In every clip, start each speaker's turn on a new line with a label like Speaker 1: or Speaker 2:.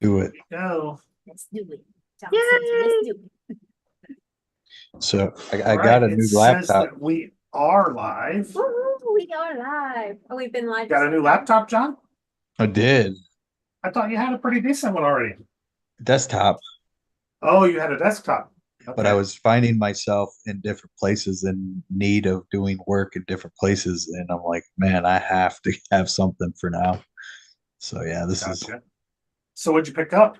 Speaker 1: Do it.
Speaker 2: Go.
Speaker 3: Let's do it. John says, let's do it.
Speaker 1: So I,
Speaker 2: All
Speaker 1: I
Speaker 2: right.
Speaker 1: got a
Speaker 2: It
Speaker 1: new
Speaker 2: says
Speaker 1: laptop.
Speaker 2: that we are live.
Speaker 3: Woo-hoo, we are live. Oh, we've been live.
Speaker 2: Got a new laptop, John?
Speaker 1: I did
Speaker 2: I thought you had a pretty decent one already.
Speaker 1: desktop,
Speaker 2: Oh, you had a desktop.
Speaker 1: but I
Speaker 2: Okay.
Speaker 1: was finding myself in different places in need of doing work in different places, and I'm like, man, I have to have something for now. So yeah, this is
Speaker 2: Gotcha. So what'd you pick up?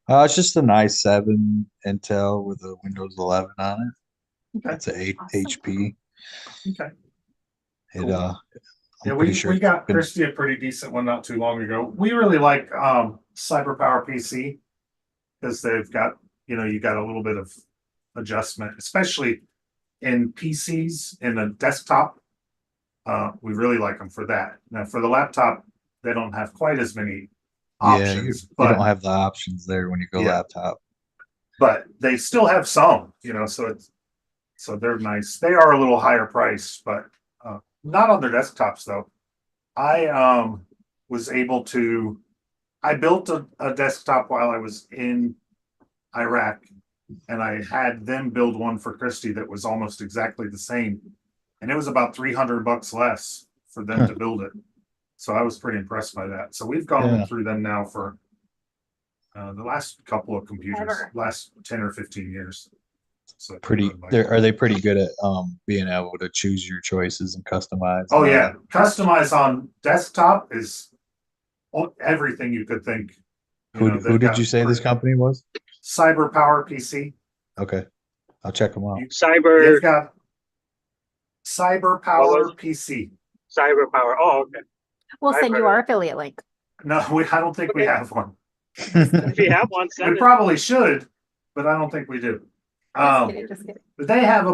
Speaker 1: it's just an i7 Intel with a Windows 11 on it.
Speaker 2: Okay.
Speaker 1: It's a 8
Speaker 3: Awesome.
Speaker 1: HP.
Speaker 2: Okay.
Speaker 1: It
Speaker 2: Cool. Yeah,
Speaker 1: I'm pretty
Speaker 2: we
Speaker 1: sure
Speaker 2: we
Speaker 1: it's
Speaker 2: got
Speaker 1: been
Speaker 2: Christy a pretty decent one not too long ago. We really like CyberPower PC because they've got, you got a little bit of adjustment, especially in PCs in the desktop. We really like them for that. Now for the laptop, they don't have quite as many
Speaker 1: yeah, you
Speaker 2: options,
Speaker 1: you don't
Speaker 2: but
Speaker 1: have the options there when you go
Speaker 2: yeah,
Speaker 1: laptop.
Speaker 2: but they still have some, so they're nice. They are a little higher price, but not on their desktops though. I was able to I built a desktop while I was in Iraq, and I had them build one for Christie that was almost exactly the same, and it was about $300 less for them
Speaker 1: Huh,
Speaker 2: to build it. So I was pretty impressed by that. So we've gone
Speaker 1: yeah,
Speaker 2: through them now for the last couple of computers,
Speaker 3: Ever.
Speaker 2: last 10 or 15 years. So we
Speaker 1: pretty.
Speaker 2: really like
Speaker 1: Are
Speaker 2: them.
Speaker 1: they pretty good at being able to choose your choices and customize
Speaker 2: Oh
Speaker 1: and all
Speaker 2: yeah,
Speaker 1: that?
Speaker 2: customize on desktop is everything you could think.
Speaker 1: Who
Speaker 2: They've
Speaker 1: did you
Speaker 2: got
Speaker 1: say this company was?
Speaker 2: Cyber Power PC.
Speaker 1: Okay, I'll check them out.
Speaker 2: They've
Speaker 4: Cyber,
Speaker 2: got Cyber
Speaker 4: what
Speaker 2: Power
Speaker 4: was
Speaker 2: PC.
Speaker 4: cyber power? Oh, okay.
Speaker 3: We'll
Speaker 4: I've
Speaker 3: send you
Speaker 4: heard of
Speaker 3: our
Speaker 4: it.
Speaker 3: affiliate link.
Speaker 2: No, I don't think we
Speaker 4: Okay.
Speaker 2: have one.
Speaker 4: If you have one,
Speaker 2: We
Speaker 4: send it.
Speaker 2: probably should, but I don't think we do.
Speaker 3: Just kidding, just kidding.
Speaker 2: But they have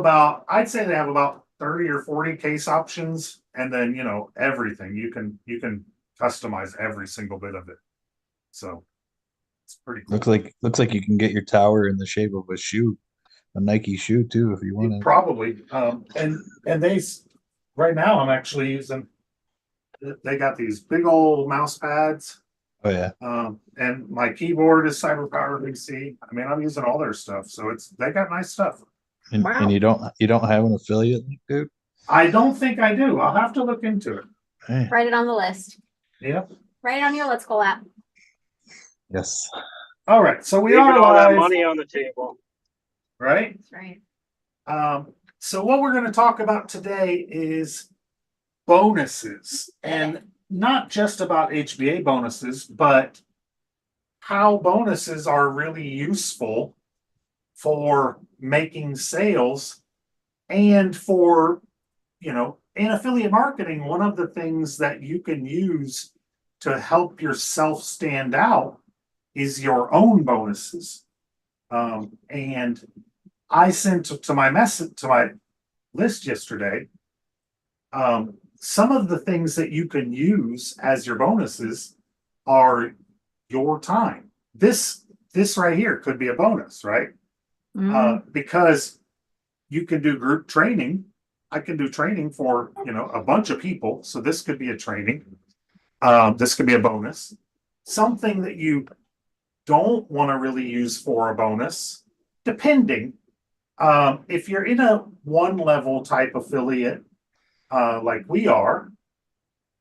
Speaker 2: I'd say they have about 30 or 40 case options, and then everything. You can customize every single bit of it. So it's pretty cool.
Speaker 1: Looks like you can get your tower in the shape of a shoe, a Nike shoe too, if you want to.
Speaker 2: Probably. And right now I'm actually using. They got these big old mouse pads.
Speaker 1: Oh yeah,
Speaker 2: And my keyboard is CyberPower VC. I mean, I'm using all their stuff, so they got nice stuff.
Speaker 1: and
Speaker 3: Wow.
Speaker 1: you don't have an affiliate link, dude.
Speaker 2: I don't think I do. I'll have to look into it.
Speaker 1: Hey,
Speaker 3: Write it on the list.
Speaker 2: Yep.
Speaker 3: Write it on your Let's Go app.
Speaker 1: yes,
Speaker 2: All right. So we
Speaker 4: Leaving
Speaker 2: are
Speaker 4: all that
Speaker 2: live,
Speaker 4: money on the table.
Speaker 2: right?
Speaker 3: That's right.
Speaker 2: So what we're going to talk about today is bonuses, and not just about HBA bonuses, but how bonuses are really useful for making sales and for, in affiliate marketing. One of the things that you can use to help yourself stand out is your own bonuses. And I sent to my list yesterday some of the things that you can use as your bonuses are your time. This right here could be a bonus, right? Because you can do group training. I can do training for a bunch of people. So this could be a training. This could be a bonus. Something that you don't want to really use for a bonus, depending. If you're in a one level type affiliate, like we are,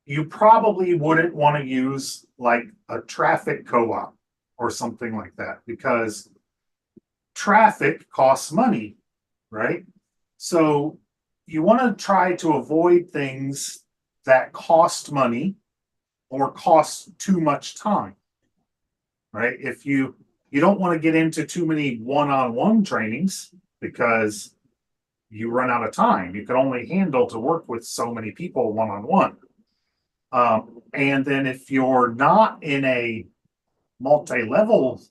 Speaker 2: you probably wouldn't want to use like a traffic co-op or something like that, because traffic costs money, right? So you want to try to avoid things that cost money or cost too much time, right? If you don't want to get into too many one-on-one trainings because you run out of time. You can only handle to work with so many people one-on-one. And then if you're not in a multi-level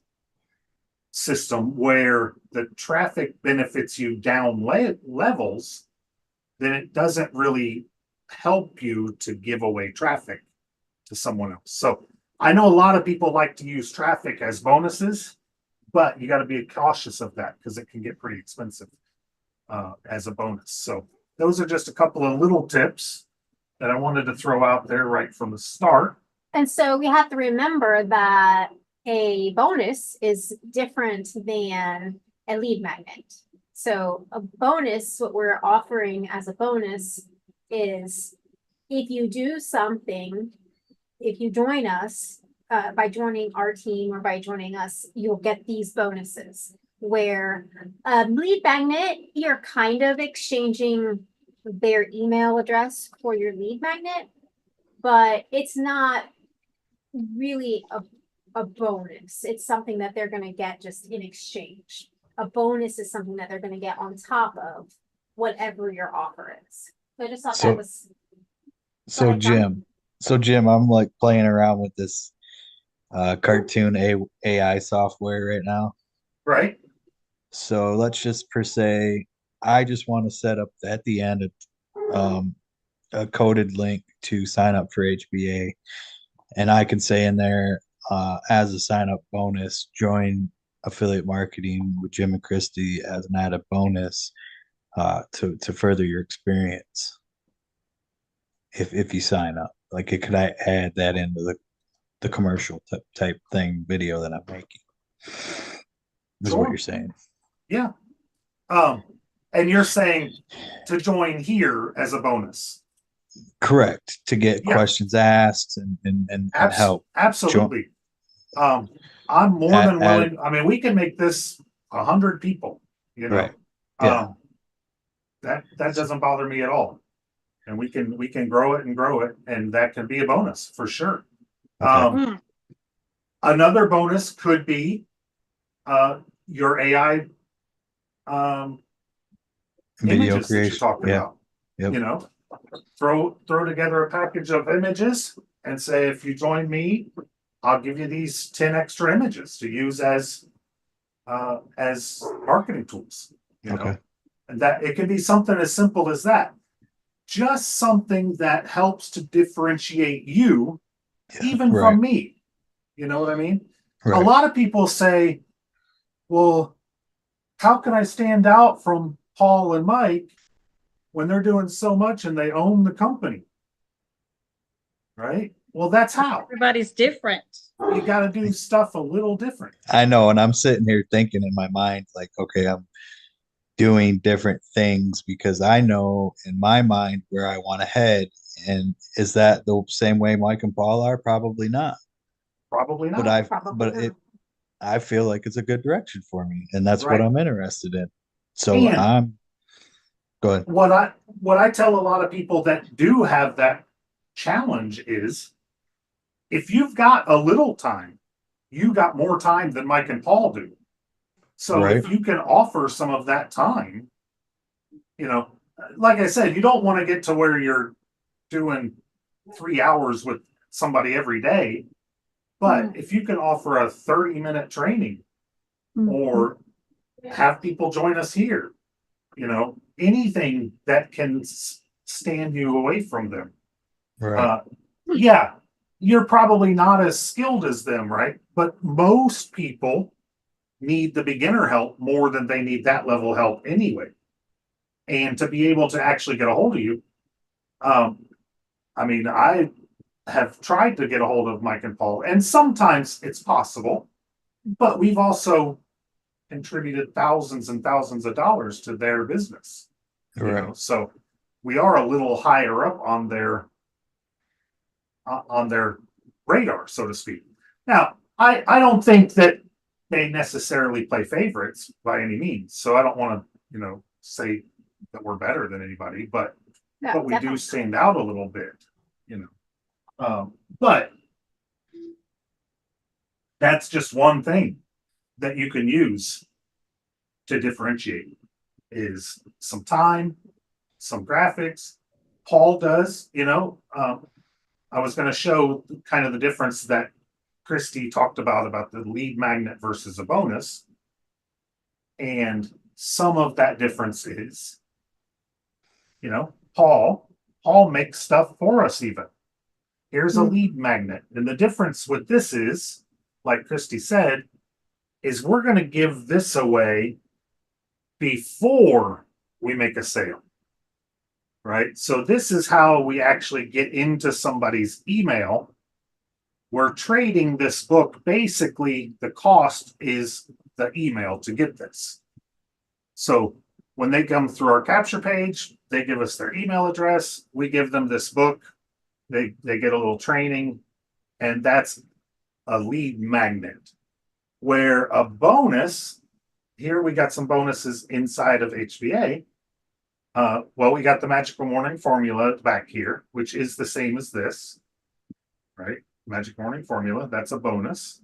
Speaker 2: system where the traffic benefits you down levels, then it doesn't really help you to give away traffic to someone else. So I know a lot of people like to use traffic as bonuses, but you got to be cautious of that because it can get pretty expensive as a bonus. So those are just a couple of little tips that I wanted to throw out there right from the start.
Speaker 3: And so we have to remember that a bonus is different than a lead magnet. So a bonus, what we're offering as a bonus is if you do something, if you join us, by joining our team or by joining us, you'll get these bonuses. Where lead magnet, you're kind of exchanging their email address for your lead magnet, but it's not really a bonus. It's something that they're going to get just in exchange. A bonus is something that they're going to get on top of whatever your offer is. So I just thought
Speaker 1: So-
Speaker 3: that was.
Speaker 1: So
Speaker 3: ahead, John.
Speaker 1: Jim, I'm like playing around with this cartoon AI software right now.
Speaker 2: Right?
Speaker 1: So let's just per se, I just want to set up at the end a coded link to sign up for HBA, and I can say in there as a sign up bonus, join affiliate marketing with Jim and Christy as an added bonus to further your experience. If you sign up, like it could I add that into the commercial type thing video that I'm making. This is what
Speaker 2: Sure.
Speaker 1: you're saying.
Speaker 2: Yeah. And you're saying to join here as a bonus.
Speaker 1: Correct. To get
Speaker 2: Yeah.
Speaker 1: questions asked and help.
Speaker 2: Absolutely. I'm more than willing. I mean, we can make this 100 people, you know.
Speaker 1: Right. Yeah.
Speaker 2: That doesn't bother me at all. And we can grow it, and that can be a bonus for sure.
Speaker 1: Okay.
Speaker 2: Another bonus could be your AI
Speaker 1: Video
Speaker 2: images that you're
Speaker 1: creation.
Speaker 2: talking
Speaker 1: Yeah.
Speaker 2: about.
Speaker 1: Yep.
Speaker 2: You know, throw together a package of images and say, if you join me, I'll give you these 10 extra images to use as marketing tools. You know,
Speaker 1: Okay.
Speaker 2: and that it can be something as simple as that. Just something that helps to differentiate you,
Speaker 1: Yeah.
Speaker 2: even
Speaker 1: Right.
Speaker 2: from me. You know what I mean? A
Speaker 1: Right.
Speaker 2: lot of people say, well, how can I stand out from Paul and Mike when they're doing so much and they own the company? Right? Well, that's how.
Speaker 5: Everybody's different.
Speaker 2: You got to do stuff a little different.
Speaker 1: I know, and I'm sitting here thinking in my mind, like, okay, I'm doing different things because I know in my mind where I want to head. And is that the same way Mike and Paul are? Probably not.
Speaker 2: Probably not.
Speaker 1: I feel like it's a good direction for me, and that's what
Speaker 2: Right.
Speaker 1: I'm interested in. So
Speaker 2: And
Speaker 1: go ahead.
Speaker 2: what I tell a lot of people that do have that challenge is, if you've got a little time, you got more time than Mike and Paul do. So
Speaker 1: Right.
Speaker 2: if you can offer some of that time, you know, like I said, you don't want to get to where you're doing 3 hours with somebody every day. But if you can offer a 30-minute training or have people join us here, you know, anything that can stand you away from them.
Speaker 1: Right.
Speaker 2: Yeah, you're probably not as skilled as them, right? But most people need the beginner help more than they need that level help anyway. And to be able to actually get a hold of you, I mean, I have tried to get a hold of Mike and Paul, and sometimes it's possible, but we've also contributed thousands and thousands of dollars to their business. You
Speaker 1: Right.
Speaker 2: know, so we are a little higher up on their radar, so to speak. Now, I don't think that they necessarily play favorites by any means, so I don't want to, you know, say that we're better than anybody, but
Speaker 3: No,
Speaker 2: we do
Speaker 3: definitely.
Speaker 2: stand out a little bit, you know. But that's just one thing that you can use to differentiate, is some time, some graphics. Paul does, you know. I was going to show kind of the difference that Christy talked about the lead magnet versus a bonus. And some of that difference is, you know, Paul makes stuff for us even. Here's a lead magnet. And the difference with this is, like Christy said, is we're going to give this away before we make a sale. Right? So this is how we actually get into somebody's email we're trading this book. Basically, the cost is the email to get this. So when they come through our capture page, they give us their email address. We give them this book. They get a little training, and that's a lead magnet. Where a bonus, here we got some bonuses inside of HBA. Well, we got the magical morning formula back here, which is the same as this, right? Magic morning formula, that's a bonus,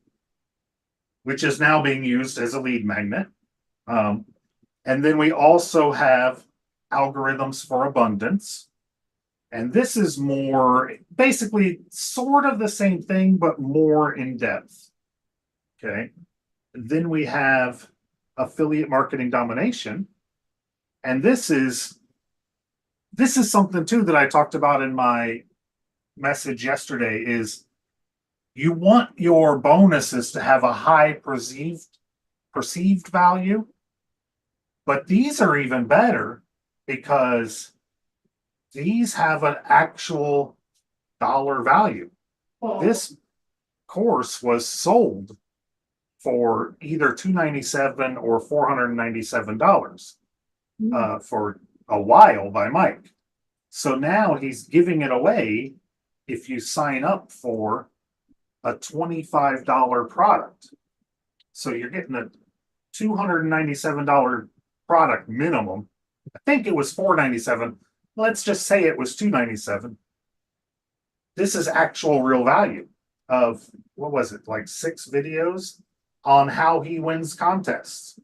Speaker 2: which is now being used as a lead magnet. And then we also have algorithms for abundance. And this is more basically sort of the same thing, but more in depth. Okay. Then we have affiliate marketing domination. And this is something too that I talked about in my message yesterday is you want your bonuses to have a high perceived value. But these are even better because these have an actual dollar value. This course was sold for either $297 or $497 for a while by Mike. So now he's giving it away if you sign up for a $25 product. So you're getting a $297 product minimum. I think it was $497. Let's just say it was $297. This is actual real value of, what was it, like 6 videos on how he wins contests.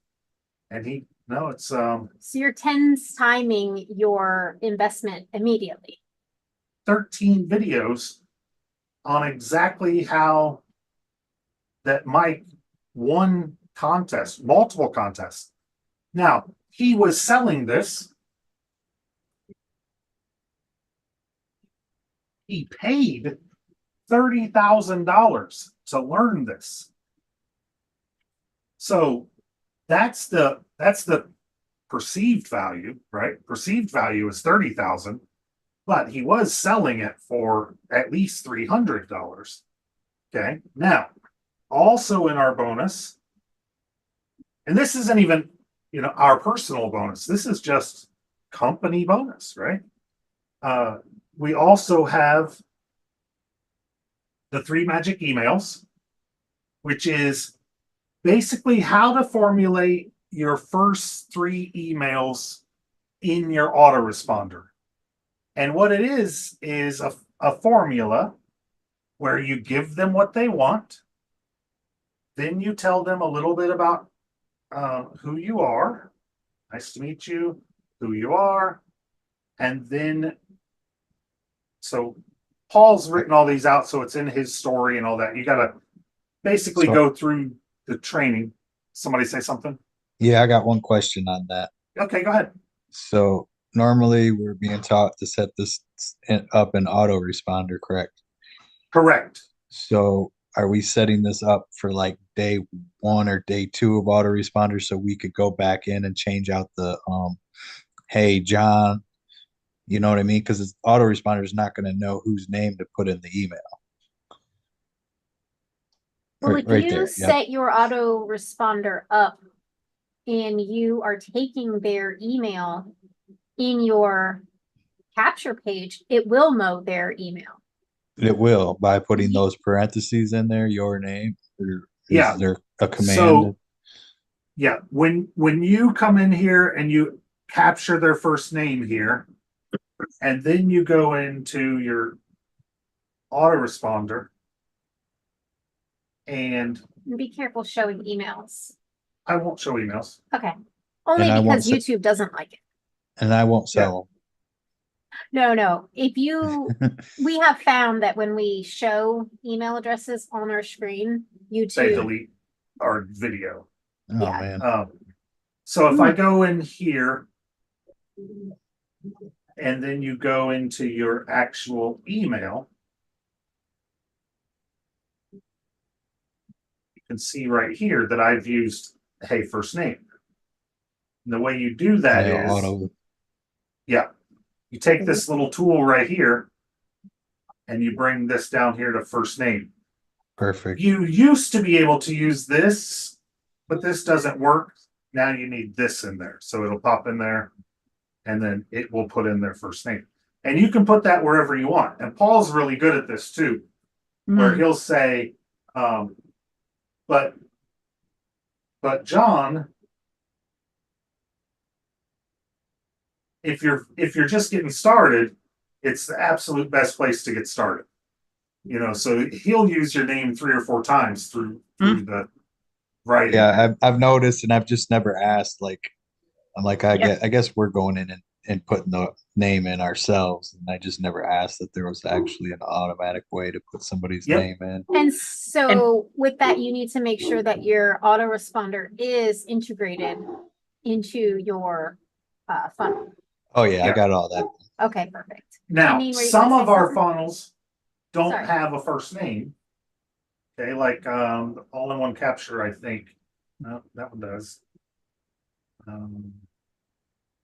Speaker 2: And it's
Speaker 3: So you're 10 timing your investment immediately.
Speaker 2: 13 videos on exactly how that Mike won contests, multiple contests. Now, he was selling this. He paid $30,000 to learn this. So that's the perceived value, right? Perceived value is $30,000, but he was selling it for at least $300. Okay. Now, also in our bonus, and this isn't even, our personal bonus. This is just company bonus, right? We also have the 3 magic emails, which is basically how to formulate your first 3 emails in your autoresponder. And what it is a formula where you give them what they want. Then you tell them a little bit about who you are. Nice to meet you, who you are. And then, so Paul's written all these out, so it's in his story and all that. You got to basically go through the training. Somebody say something?
Speaker 1: Yeah, I got one question on that.
Speaker 2: Okay, go ahead.
Speaker 1: So normally we're being taught to set this up in autoresponder, correct?
Speaker 2: Correct.
Speaker 1: So are we setting this up for like day 1 or day 2 of autoresponder so we could go back in and change out the hey John, you know what I mean? Because autoresponder is not going to know whose name to put in the email.
Speaker 3: Well,
Speaker 1: Right,
Speaker 3: if
Speaker 1: right
Speaker 3: you
Speaker 1: there.
Speaker 3: set your autoresponder up and you are taking their email in your capture page, it will know their email.
Speaker 1: It will by putting those parentheses in there, your name, or
Speaker 2: Yeah.
Speaker 1: is there a command?
Speaker 2: So, yeah, when you come in here and you capture their first name here, and then you go into your autoresponder, and
Speaker 3: Be careful showing emails.
Speaker 2: I won't show emails.
Speaker 3: Okay. Only
Speaker 1: And I won't
Speaker 3: because YouTube doesn't like it.
Speaker 1: And I won't sell
Speaker 3: No. If we have found that when we show email addresses on our screen,
Speaker 2: They
Speaker 3: YouTube,
Speaker 2: delete our video.
Speaker 1: them. Oh
Speaker 3: Yeah.
Speaker 1: man.
Speaker 2: So if I go in here and then you go into your actual email, you can see right here that I've used hey first name. And the way you do that
Speaker 1: Yeah,
Speaker 2: is,
Speaker 1: auto.
Speaker 2: you take this little tool right here and you bring this down here to first name.
Speaker 1: Perfect.
Speaker 2: You used to be able to use this, but this doesn't work. Now you need this in there. So it'll pop in there and then it will put in their first name. And you can put that wherever you want. And Paul's really good at this too, where he'll say, but John, if you're just getting started, it's the absolute best place to get started. You know, so he'll use your name 3 or 4 times through the writing.
Speaker 1: Yeah, I've noticed, and I've just never asked. Like, I'm like, I
Speaker 4: Yeah.
Speaker 1: guess we're going in and putting the name in ourselves, and I just never asked that there was actually an automatic way to put somebody's
Speaker 2: Yep.
Speaker 1: name in.
Speaker 3: And so with that, you need to make sure that your autoresponder is integrated into your funnel.
Speaker 1: Oh yeah, I
Speaker 2: Yeah.
Speaker 1: got all that.
Speaker 3: Okay, perfect.
Speaker 2: Now,
Speaker 3: Janine, were you
Speaker 2: some
Speaker 3: gonna
Speaker 2: of
Speaker 3: say
Speaker 2: our
Speaker 3: something?
Speaker 2: funnels don't
Speaker 3: Sorry.
Speaker 2: have a first name. Okay, like all-in-one capture, I think. No, that one does.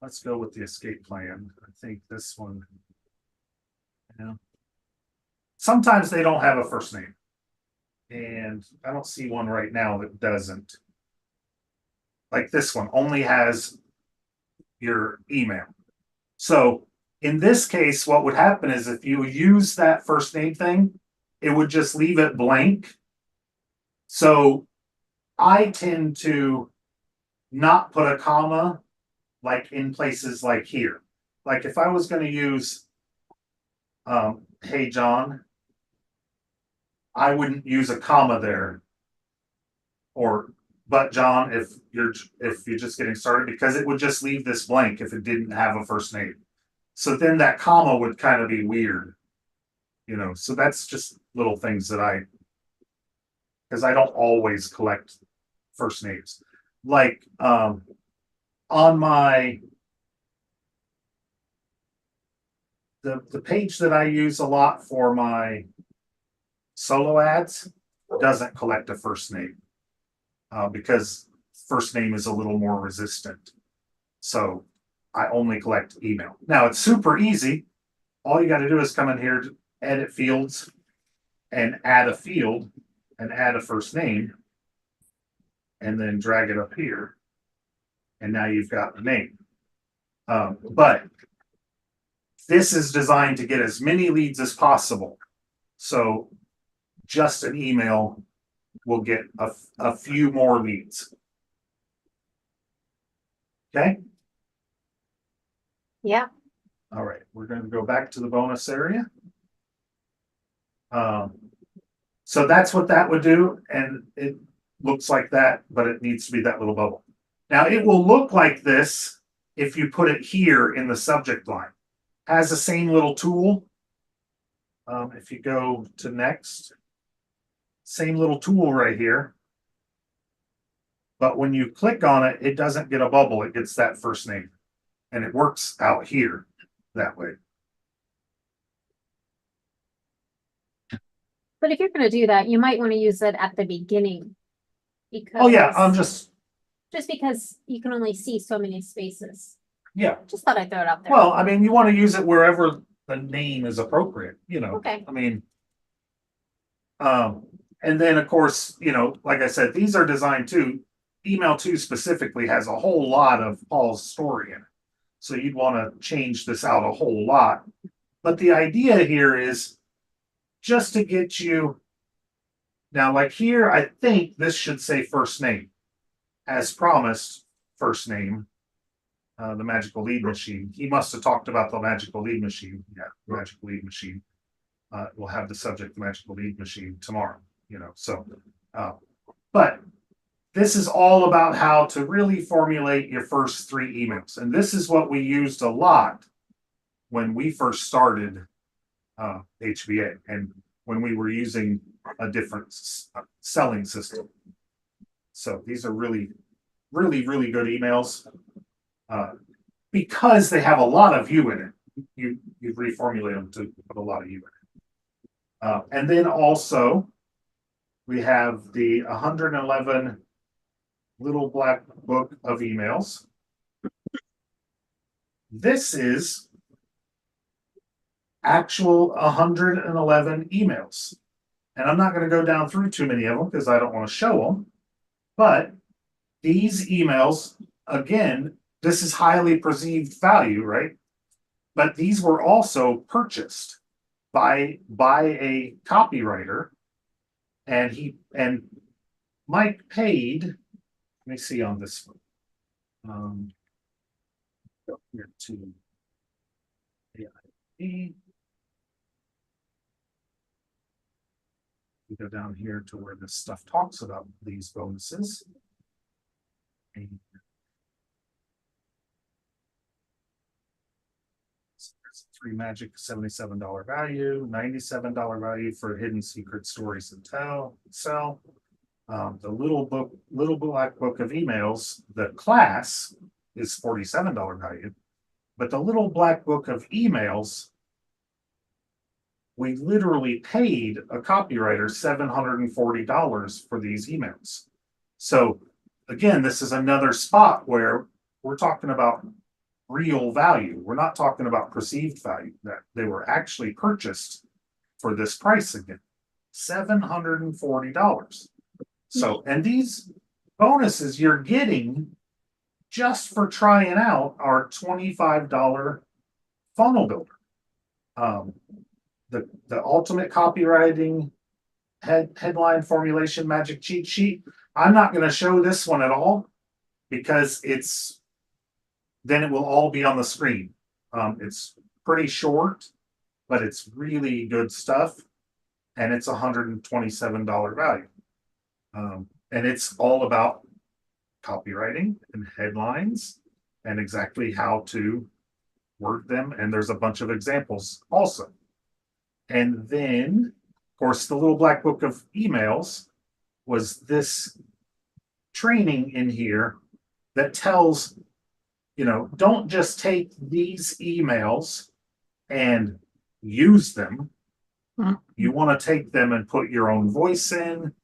Speaker 2: Let's go with the escape plan. I think this one. Yeah. Sometimes they don't have a first name. And I don't see one right now that doesn't. Like this one only has your email. So in this case, what would happen is if you use that first name thing, it would just leave it blank. So I tend to not put a comma like in places like here. Like if I was going to use hey John, I wouldn't use a comma there. Or but John, if you're just getting started, because it would just leave this blank if it didn't have a first name. So then that comma would kind of be weird. You know, so that's just little things that because I don't always collect first names. Like on my the page that I use a lot for my solo ads doesn't collect a first name because first name is a little more resistant. So I only collect email. Now it's super easy. All you got to do is come in here to edit fields and add a field and add a first name and then drag it up here. And now you've got a name. But this is designed to get as many leads as possible. So just an email will get a few more leads. Okay.
Speaker 3: Yeah.
Speaker 2: All right. We're going to go back to the bonus area. So that's what that would do. And it looks like that, but it needs to be that little bubble. Now it will look like this if you put it here in the subject line. Has the same little tool. If you go to next, same little tool right here. But when you click on it, it doesn't get a bubble. It gets that first name. And it works out here that way.
Speaker 3: But if you're going to do that, you might want to use it at the beginning. Because
Speaker 2: Oh yeah, I'm just
Speaker 3: because you can only see so many spaces.
Speaker 2: yeah.
Speaker 3: Just thought I'd throw it out there.
Speaker 2: Well, I mean, you want to use it wherever the name is appropriate, you know.
Speaker 3: Okay.
Speaker 2: I mean, and then of course, you know, like I said, these are designed to email 2 specifically has a whole lot of Paul's story in it. So you'd want to change this out a whole lot. But the idea here is just to get you now, like here, I think this should say first name. As promised, first name. The magical lead machine. He must have talked about the magical lead machine. Yeah, magical lead machine. We'll have the subject, the magical lead machine, tomorrow. You know, so, but this is all about how to really formulate your first 3 emails, and this is what we used a lot when we first started HBA, and when we were using a different selling system. So these are really, really, really good emails. Because they have a lot of you in it, you reformulate them to put a lot of you in it. And then also, we have the 111 little black book of emails. This is actual 111 emails. And I'm not going to go down through too many of them because I don't want to show them. But these emails, again, this is highly perceived value, right? But these were also purchased by a copywriter, and Mike paid. Let me see on this one. Go here to AIP. We go down here to where this stuff talks about these bonuses. And so there's 3 magic, $77 value, $97 value for hidden secret stories and sell. The little black book of emails, the class is $47 value, but the little black book of emails, we literally paid a copywriter $740 for these emails. So again, this is another spot where we're talking about real value. We're not talking about perceived value, that they were actually purchased for this price again, $740. So, and these bonuses you're getting just for trying out our $25 funnel builder. The ultimate copywriting headline formulation magic cheat sheet. I'm not going to show this one at all because then it will all be on the screen. It's pretty short, but it's really good stuff. And it's $127 value. And it's all about copywriting and headlines and exactly how to word them. And there's a bunch of examples also. And then, of course, the little black book of emails was this training in here that tells, don't just take these emails and use them. You want to take them and put your own voice in,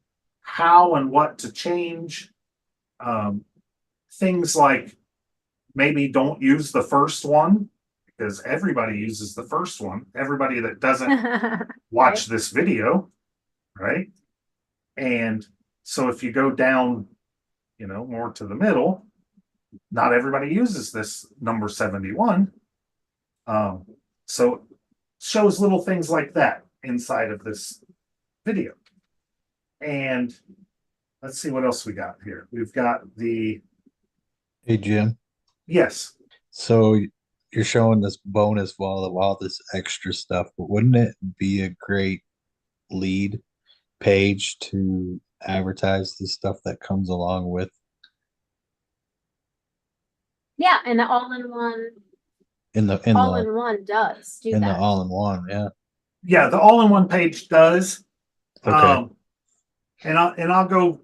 Speaker 2: how and what to change. Things like maybe don't use the first one, because everybody uses the first one. Everybody that doesn't watch this video, right? And so if you go down, more to the middle, not everybody uses this number 71. So shows little things like that inside of this video. And let's see what else we got here. We've got
Speaker 1: Hey, Jim.
Speaker 2: yes.
Speaker 1: So you're showing this bonus wall of all this extra stuff, but wouldn't it be a great lead page to advertise the stuff that comes along with?
Speaker 3: Yeah, and the all-in-one
Speaker 1: In the
Speaker 3: does do
Speaker 1: in the
Speaker 3: that.
Speaker 1: all-in-one, yeah.
Speaker 2: Yeah, the all-in-one page does.
Speaker 1: Okay.
Speaker 2: And I'll go.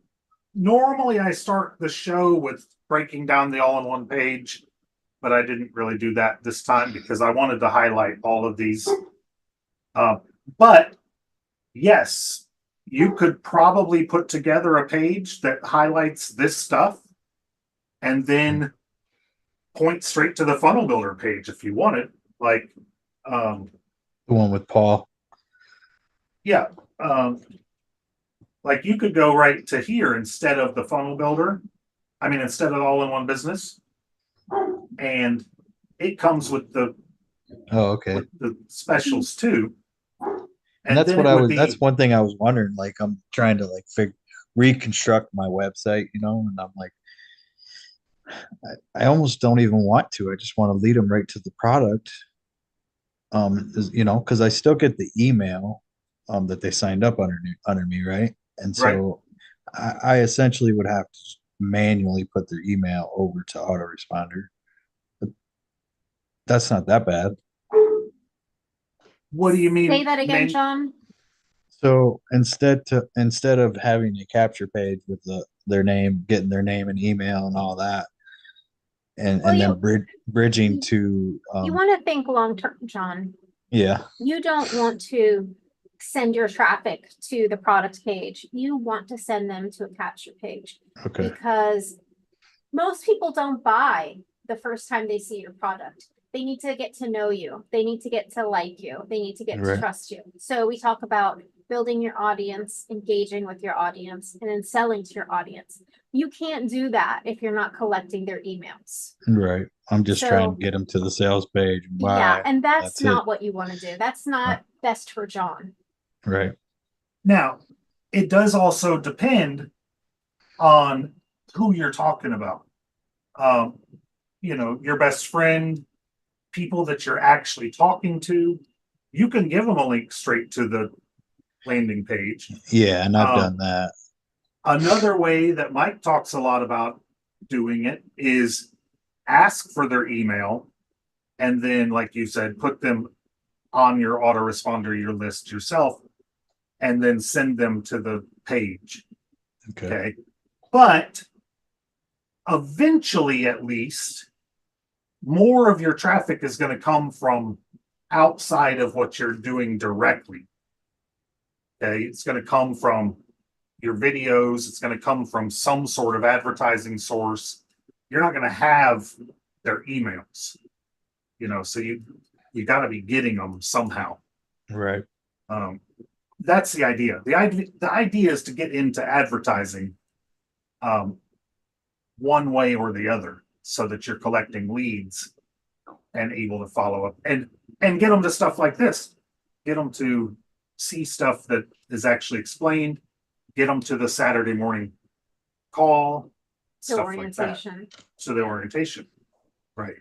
Speaker 2: Normally, I start the show with breaking down the all-in-one page, but I didn't really do that this time because I wanted to highlight all of these. But yes, you could probably put together a page that highlights this stuff and then point straight to the funnel builder page if you wanted. Like
Speaker 1: The one with Paul.
Speaker 2: yeah. Like you could go right to here instead of the funnel builder. I mean, instead of all-in-one business. And it comes with the
Speaker 1: okay.
Speaker 2: specials too.
Speaker 1: And that's
Speaker 2: then
Speaker 1: what
Speaker 2: it would be,
Speaker 1: that's one thing I was wondering. Like, I'm trying to reconstruct my website, and I'm like, I almost don't even want to. I just want to lead them right to the product. Because I still get the email that they signed up under me, right? And so I essentially would have to manually put their email over to autoresponder. But that's not that bad.
Speaker 2: what do you mean?
Speaker 3: Say that again, John.
Speaker 1: So instead of having a capture page with their name, getting their name and email and all that, and then bridging to
Speaker 3: you want to think long term, John.
Speaker 1: Yeah.
Speaker 3: You don't want to send your traffic to the product page. You want to send them to a capture page.
Speaker 1: Okay.
Speaker 3: Because most people don't buy the first time they see your product. They need to get to know you. They need to get to like you. They need to get to trust you. So we talk about building your audience, engaging with your audience, and then selling to your audience. You can't do that if you're not collecting their emails.
Speaker 1: Right. I'm just trying
Speaker 3: So-
Speaker 1: to get them to the sales page. And
Speaker 3: Yeah,
Speaker 1: buy.
Speaker 3: and that's
Speaker 1: That's
Speaker 3: not
Speaker 1: it.
Speaker 3: what you want to do. That's not best for John.
Speaker 1: Right.
Speaker 2: Now, it does also depend on who you're talking about. You know, your best friend, people that you're actually talking to, you can give them a link straight to the landing page.
Speaker 1: Yeah, and I've done that.
Speaker 2: Another way that Mike talks a lot about doing it is ask for their email and then, like you said, put them on your autoresponder, your list yourself, and then send them to the page.
Speaker 1: Okay.
Speaker 2: Okay. But eventually, at least, more of your traffic is going to come from outside of what you're doing directly. Okay. It's going to come from your videos. It's going to come from some sort of advertising source. You're not going to have their emails, you know, so you got to be getting them somehow.
Speaker 1: Right.
Speaker 2: That's the idea. The idea is to get into advertising one way or the other so that you're collecting leads and able to follow up and get them to stuff like this. Get them to see stuff that is actually explained. Get them to the Saturday morning call.
Speaker 3: The
Speaker 2: Stuff like that.
Speaker 3: orientation.
Speaker 2: So the orientation. Right.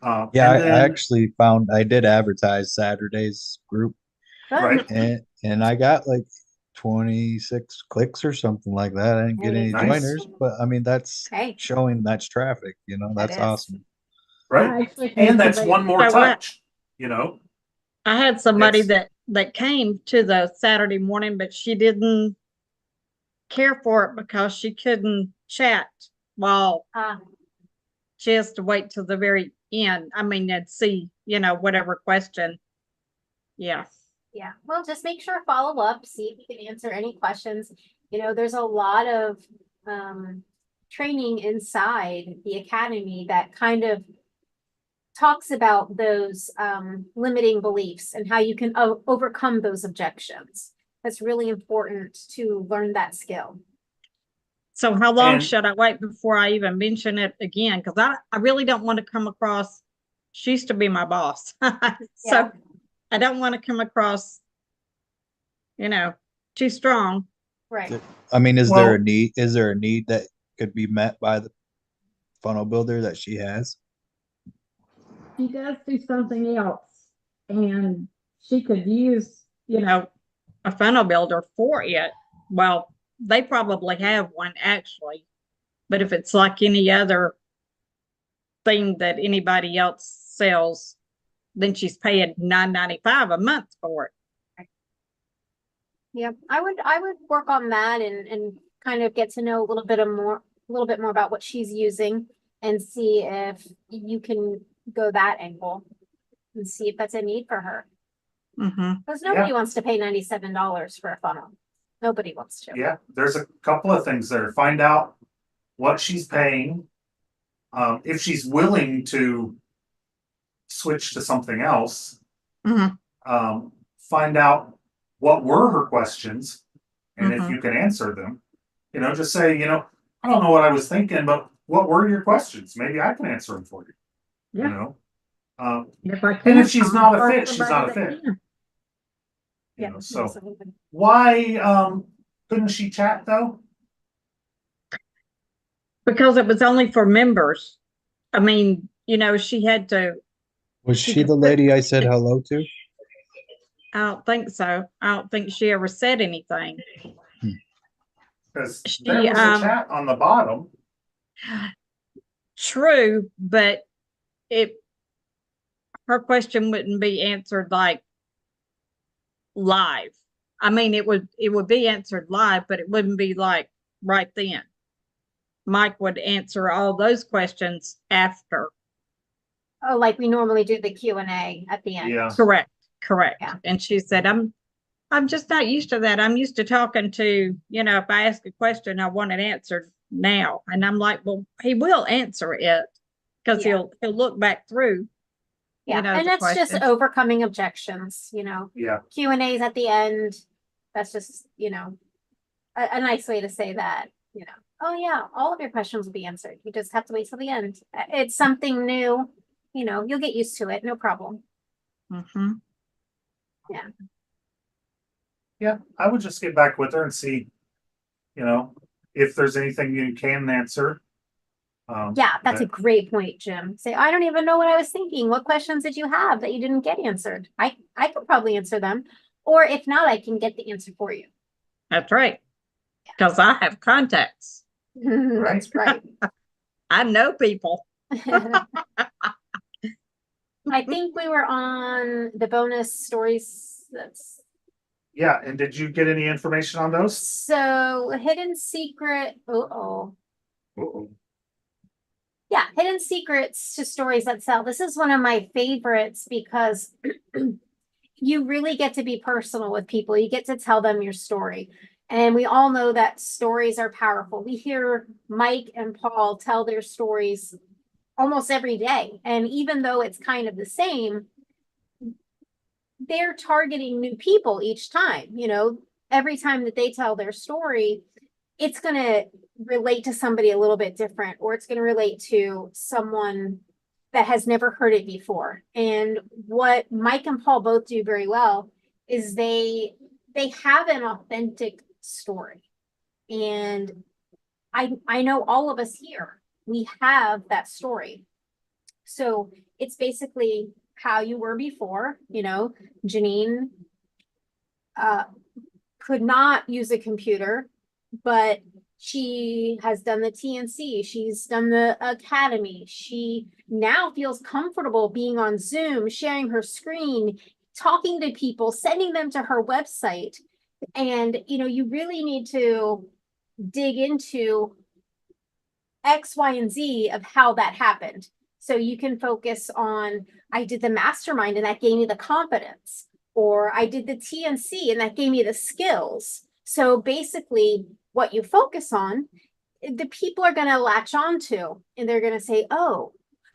Speaker 1: Yeah,
Speaker 2: and
Speaker 1: I
Speaker 2: then-
Speaker 1: actually found I did advertise Saturday's group
Speaker 3: Good.
Speaker 2: Right.
Speaker 1: and I got like 26 clicks or something like that. I didn't get any
Speaker 2: Nice.
Speaker 1: joiners, but I mean that's
Speaker 3: Okay.
Speaker 1: showing that's traffic, you know,
Speaker 3: That
Speaker 1: that's
Speaker 3: is.
Speaker 1: awesome.
Speaker 2: Right. And that's one more
Speaker 5: So what-
Speaker 2: touch, you know.
Speaker 5: I had somebody
Speaker 2: It's-
Speaker 5: that came to the Saturday morning, but she didn't care for it because she couldn't chat while she has to wait till the very end. I mean, and see, you know, whatever question. Yeah.
Speaker 3: Yeah, well, just make sure to follow up, see if you can answer any questions. You know, there's a lot of training inside the academy that kind of talks about those limiting beliefs and how you can overcome those objections. That's really important to learn that skill.
Speaker 5: So how long
Speaker 2: And-
Speaker 5: should I wait before I even mention it again? Because I really don't want to come across, she used to be my boss.
Speaker 3: Yeah.
Speaker 5: So I don't want to come across, you know, too strong.
Speaker 3: Right.
Speaker 1: I mean, is
Speaker 2: Well-
Speaker 1: there a need that could be met by the funnel builder that she has?
Speaker 5: She does do something else and she could use, you know, a funnel builder for it. Well, they probably have one actually, but if it's like any other thing that anybody else sells, then she's paying $9.95 a month for it.
Speaker 3: Yep, I would work on that and kind of get to know a little bit more about what she's using and see if you can go that angle and see if that's a need for her.
Speaker 5: Mm-hmm.
Speaker 3: Because nobody wants to pay $97 for a funnel. Nobody wants to.
Speaker 2: Yeah, there's a couple of things there. Find out what she's paying. If she's willing to switch to something else,
Speaker 5: Mm-hmm.
Speaker 2: find out what were her questions and if
Speaker 5: Mhm.
Speaker 2: you can answer them. You know, just say, you know, I don't know what I was thinking, but what were your questions? Maybe I can answer them for you.
Speaker 5: Yeah.
Speaker 2: You know,
Speaker 5: If I
Speaker 2: And if
Speaker 5: can't
Speaker 2: she's
Speaker 5: find
Speaker 2: not a fit, she's
Speaker 5: somebody
Speaker 2: not a
Speaker 5: that
Speaker 2: fit.
Speaker 5: can.
Speaker 2: you
Speaker 3: Yeah,
Speaker 2: know. So
Speaker 3: absolutely.
Speaker 2: why couldn't she chat though?
Speaker 5: Because it was only for members. I mean, you know, she had to,
Speaker 1: Was
Speaker 5: She
Speaker 1: she
Speaker 5: could
Speaker 1: the
Speaker 5: put-
Speaker 1: lady I said hello to?
Speaker 5: I don't think so. I don't think she ever said anything.
Speaker 2: Because
Speaker 5: She,
Speaker 2: there was a chat on the bottom.
Speaker 5: True, but her question wouldn't be answered like live. I mean, it would be answered live, but it wouldn't be like right then. Mike would answer all those questions after.
Speaker 3: Oh, like we normally do the Q&A at the end.
Speaker 2: Yeah.
Speaker 5: Correct.
Speaker 3: Yeah.
Speaker 5: And she said, I'm just not used to that. I'm used to talking to, you know, if I ask a question, I want it answered now. And I'm like, well, he will answer it because
Speaker 3: Yeah.
Speaker 5: he'll look back through.
Speaker 3: Yeah,
Speaker 5: You know,
Speaker 3: and
Speaker 5: the
Speaker 3: that's just
Speaker 5: questions.
Speaker 3: overcoming objections, you know.
Speaker 2: Yeah.
Speaker 3: Q&As at the end, That's just, a nice way to say that, oh yeah, all of your questions will be answered. You just have to wait till the end. It's something new, you'll get used to it. No problem.
Speaker 5: Mm-hmm.
Speaker 2: Yeah, I would just get back with her and see, if there's anything you can answer.
Speaker 3: Yeah, that's a
Speaker 2: that-
Speaker 3: great point, Jim. Say, I don't even know what I was thinking. What questions did you have that you didn't get answered? I could probably answer them. Or if not, I can get the answer for you.
Speaker 5: That's right. Because I have contacts.
Speaker 3: That's right.
Speaker 5: I know people.
Speaker 3: I think we were on the bonus stories.
Speaker 2: Yeah, and did you get any information on those?
Speaker 3: So hidden secret. Uh-oh.
Speaker 2: Uh-oh.
Speaker 3: Yeah, hidden secrets to stories that sell. This is one of my favorites because you really get to be personal with people. You get to tell them your story. And we all know that stories are powerful. We hear Mike and Paul tell their stories almost every day. And even though it's kind of the same, they're targeting new people each time. Every time that they tell their story, it's going to relate to somebody a little bit different, or it's going to relate to someone that has never heard it before. And what Mike and Paul both do very well is they have an authentic story. And I know all of us here, we have that story. So it's basically how you were before. Janine could not use a computer, but she has done the TNC. She's done the academy. She now feels comfortable being on Zoom, sharing her screen, talking to people, sending them to her website. And, you really need to dig into X, Y, and Z of how that happened. So you can focus on, I did the mastermind and that gave me the confidence, or I did the TNC and that gave me the skills. So basically what you focus on, the people are going to latch onto, and they're going to say, oh,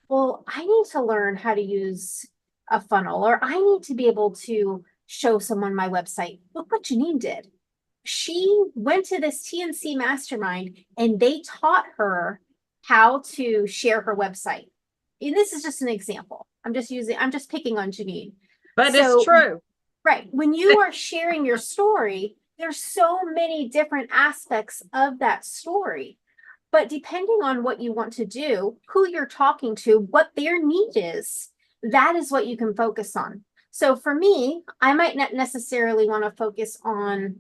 Speaker 3: well, I need to learn how to use a funnel, or I need to be able to show someone my website. Look what Janine did. She went to this TNC mastermind and they taught her how to share her website. And this is just an example. I'm just picking on Janine.
Speaker 5: But
Speaker 3: So,
Speaker 5: it's true.
Speaker 3: Right. When you are sharing your story, there's so many different aspects of that story. But depending on what you want to do, who you're talking to, what their need is, that is what you can focus on. So for me, I might not necessarily want to focus on,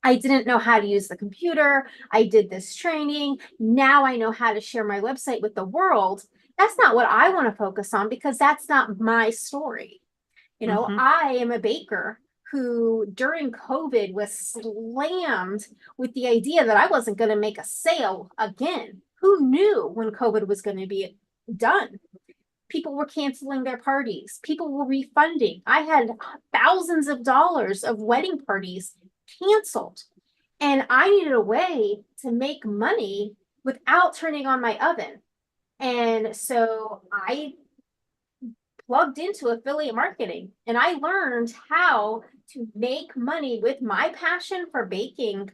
Speaker 3: I didn't know how to use the computer. I did this training. Now I know how to share my website with the world. That's not what I want to focus on, because that's not my story. I am a baker who during COVID was slammed with the idea that I wasn't going to make a sale again. Who knew when COVID was going to be done? People were canceling their parties. People were refunding. I had thousands of dollars of wedding parties canceled. And I needed a way to make money without turning on my oven. And so I plugged into affiliate marketing, and I learned how to make money with my passion for baking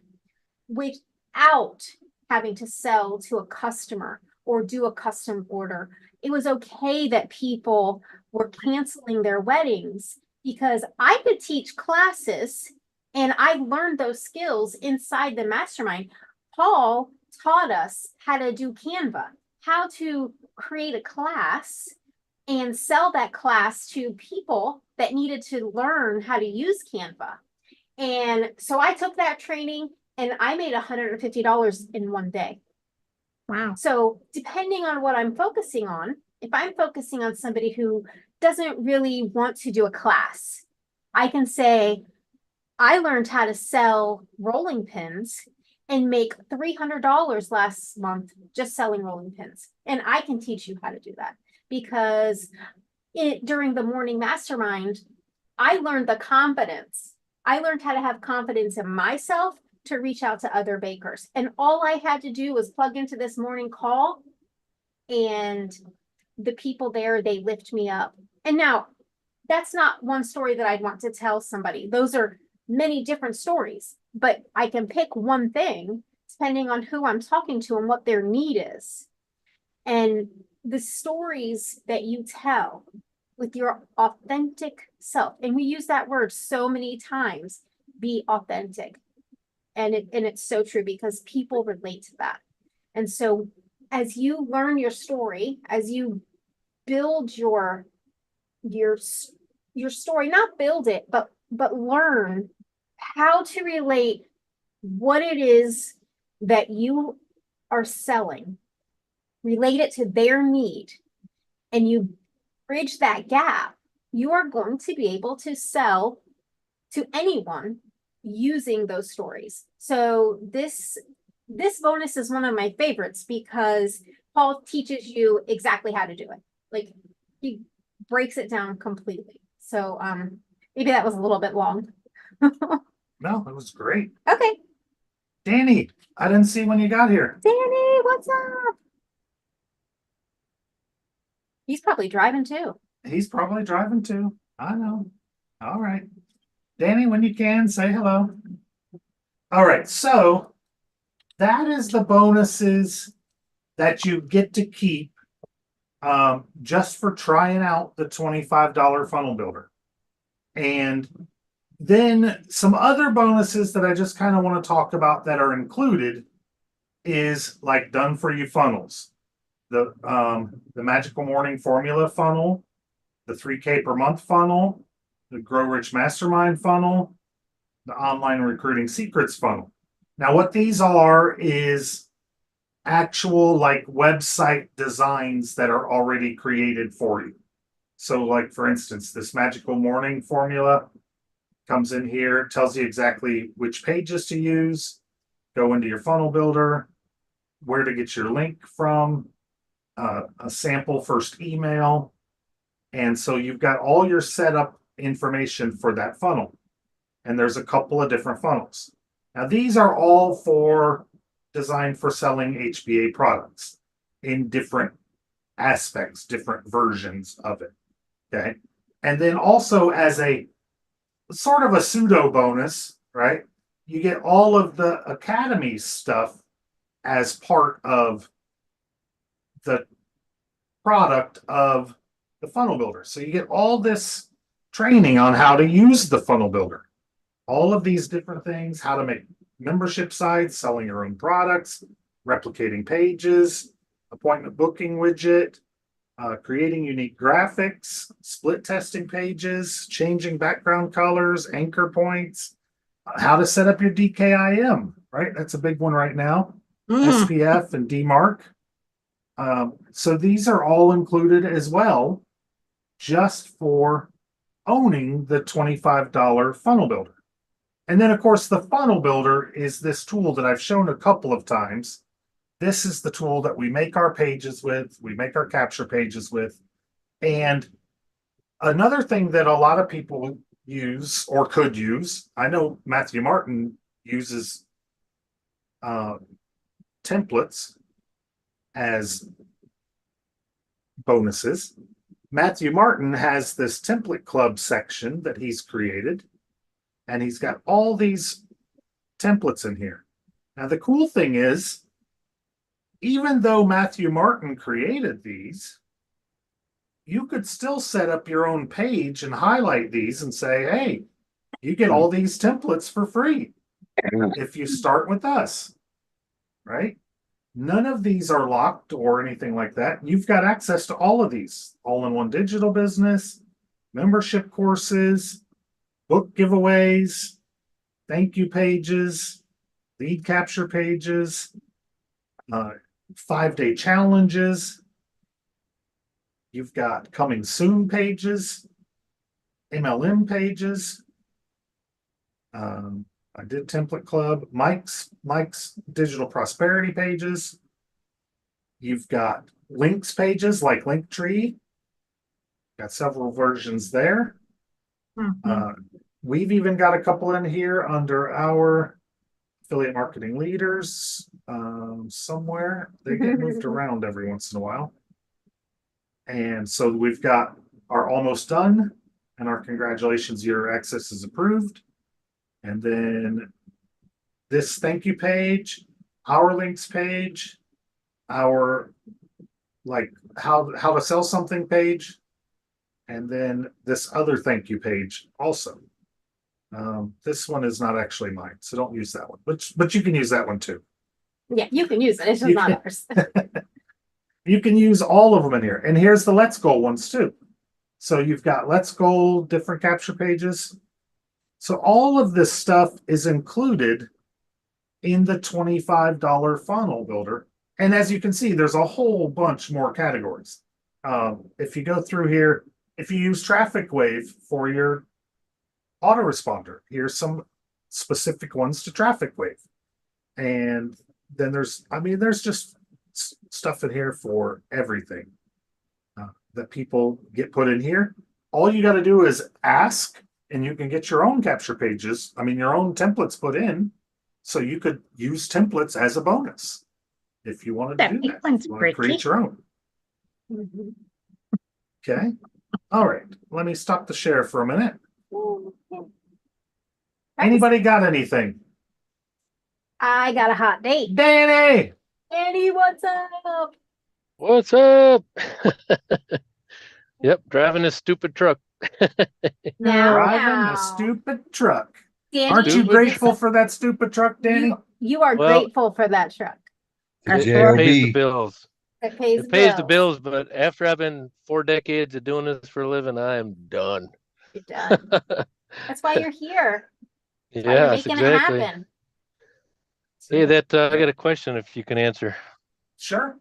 Speaker 3: without having to sell to a customer or do a custom order. It was okay that people were canceling their weddings because I could teach classes, and I learned those skills inside the mastermind. Paul taught us how to do Canva, how to create a class and sell that class to people that needed to learn how to use Canva. And so I took that training and I made $150 in one day.
Speaker 5: Wow.
Speaker 3: So depending on what I'm focusing on, if I'm focusing on somebody who doesn't really want to do a class, I can say, I learned how to sell rolling pins and make $300 last month just selling rolling pins. And I can teach you how to do that, because during the morning mastermind, I learned the confidence. I learned how to have confidence in myself to reach out to other bakers. And all I had to do was plug into this morning call, and the people there, they lift me up. And now that's not one story that I'd want to tell somebody. Those are many different stories, but I can pick one thing depending on who I'm talking to and what their need is. And the stories that you tell with your authentic self, and we use that word so many times, be authentic. And it's so true because people relate to that. And so as you learn your story, as you build your story, not build it, but learn how to relate what it is that you are selling, relate it to their need, and you bridge that gap, you are going to be able to sell to anyone using those stories. So this bonus is one of my favorites because Paul teaches you exactly how to do it. Like he breaks it down completely. So maybe that was a little bit long.
Speaker 2: No, it was great.
Speaker 3: Okay.
Speaker 2: Danny, I didn't see when you got here.
Speaker 3: Danny, what's up? He's probably driving too.
Speaker 2: He's probably driving too. I know. All right. Danny, when you can, say hello. All right. So that is the bonuses that you get to keep just for trying out the $25 funnel builder. And then some other bonuses that I just kind of want to talk about that are included is like done for you funnels. The magical morning formula funnel, the 3K per month funnel, the Grow Rich Mastermind funnel, the online recruiting secrets funnel. Now, what these are is actual like website designs that are already created for you. So like, for instance, this magical morning formula comes in here, tells you exactly which pages to use, go into your funnel builder, where to get your link from, a sample first email. And so you've got all your setup information for that funnel. And there's a couple of different funnels. Now, these are all designed for selling HBA products in different aspects, different versions of it. Okay. And then also as a sort of a pseudo bonus, right? You get all of the Academy stuff as part of the product of the funnel builder. So you get all this training on how to use the funnel builder, all of these different things, how to make membership sites, selling your own products, replicating pages, appointment booking widget, creating unique graphics, split testing pages, changing background colors, anchor points, how to set up your DKIM, right? That's a big one right now. SPF and DMARC. So these are all included as well, just for owning the $25 funnel builder. And then, of course, the funnel builder is this tool that I've shown a couple of times. This is the tool that we make our pages with, we make our capture pages with. And another thing that a lot of people use or could use, I know Matthew Martin uses templates as bonuses. Matthew Martin has this template club section that he's created, and he's got all these templates in here. Now, the cool thing is, even though Matthew Martin created these, you could still set up your own page and highlight these and say, hey, you get all these templates for free if you start with us, right? None of these are locked or anything like that. You've got access to all of these, all-in-one digital business, membership courses, book giveaways, thank you pages, lead capture pages, 5-day challenges. You've got coming soon pages, MLM pages. I did template club, Mike's digital prosperity pages. You've got links pages like Linktree. Got several versions there. We've even got a couple in here under our affiliate marketing leaders somewhere. They get moved around every once in a while. And so we've got our almost done and our congratulations, your access is approved. And then this thank you page, our links page, our like how to sell something page, and then this other thank you page also. This one is not actually mine, so don't use that one. But you can use that one too.
Speaker 3: Yeah, you can use it. It's just
Speaker 2: You
Speaker 3: not
Speaker 2: can-
Speaker 3: ours.
Speaker 2: You can use all of them in here. And here's the Let's Go ones too. So you've got Let's Go, different capture pages. So all of this stuff is included in the $25 funnel builder. And as you can see, there's a whole bunch more categories. If you go through here, if you use Traffic Wave for your autoresponder, here's some specific ones to Traffic Wave. And then there's just stuff in here for everything that people get put in here. All you got to do is ask, and you can get your own capture pages. Your own templates put in, so you could use templates as a bonus if you wanted to
Speaker 5: That
Speaker 2: do that.
Speaker 5: one's
Speaker 2: You want to create
Speaker 5: pretty.
Speaker 2: your own.
Speaker 3: Mhm.
Speaker 2: Okay. All right. Let me stop the share for a minute. Anybody got anything?
Speaker 3: I got a hot date.
Speaker 2: Danny!
Speaker 3: Danny, what's up?
Speaker 6: What's up? Yep, driving this stupid truck.
Speaker 3: Now,
Speaker 2: Driving a stupid truck.
Speaker 3: Danny,
Speaker 2: Aren't you
Speaker 6: Stupid.
Speaker 2: grateful for that stupid truck, Danny?
Speaker 3: You are
Speaker 6: Well-
Speaker 3: grateful for that truck.
Speaker 1: The
Speaker 5: That's
Speaker 6: It
Speaker 5: right.
Speaker 6: pays the
Speaker 1: JOB.
Speaker 6: bills.
Speaker 3: It pays
Speaker 6: It pays the
Speaker 3: bills.
Speaker 6: bills, but after I've been 4 decades of doing this for a living, I am done.
Speaker 3: You're done. That's why you're here. That's why you're
Speaker 6: Yes,
Speaker 3: making
Speaker 6: exactly.
Speaker 3: it happen.
Speaker 6: Hey, I got a question if you can answer.
Speaker 2: Sure.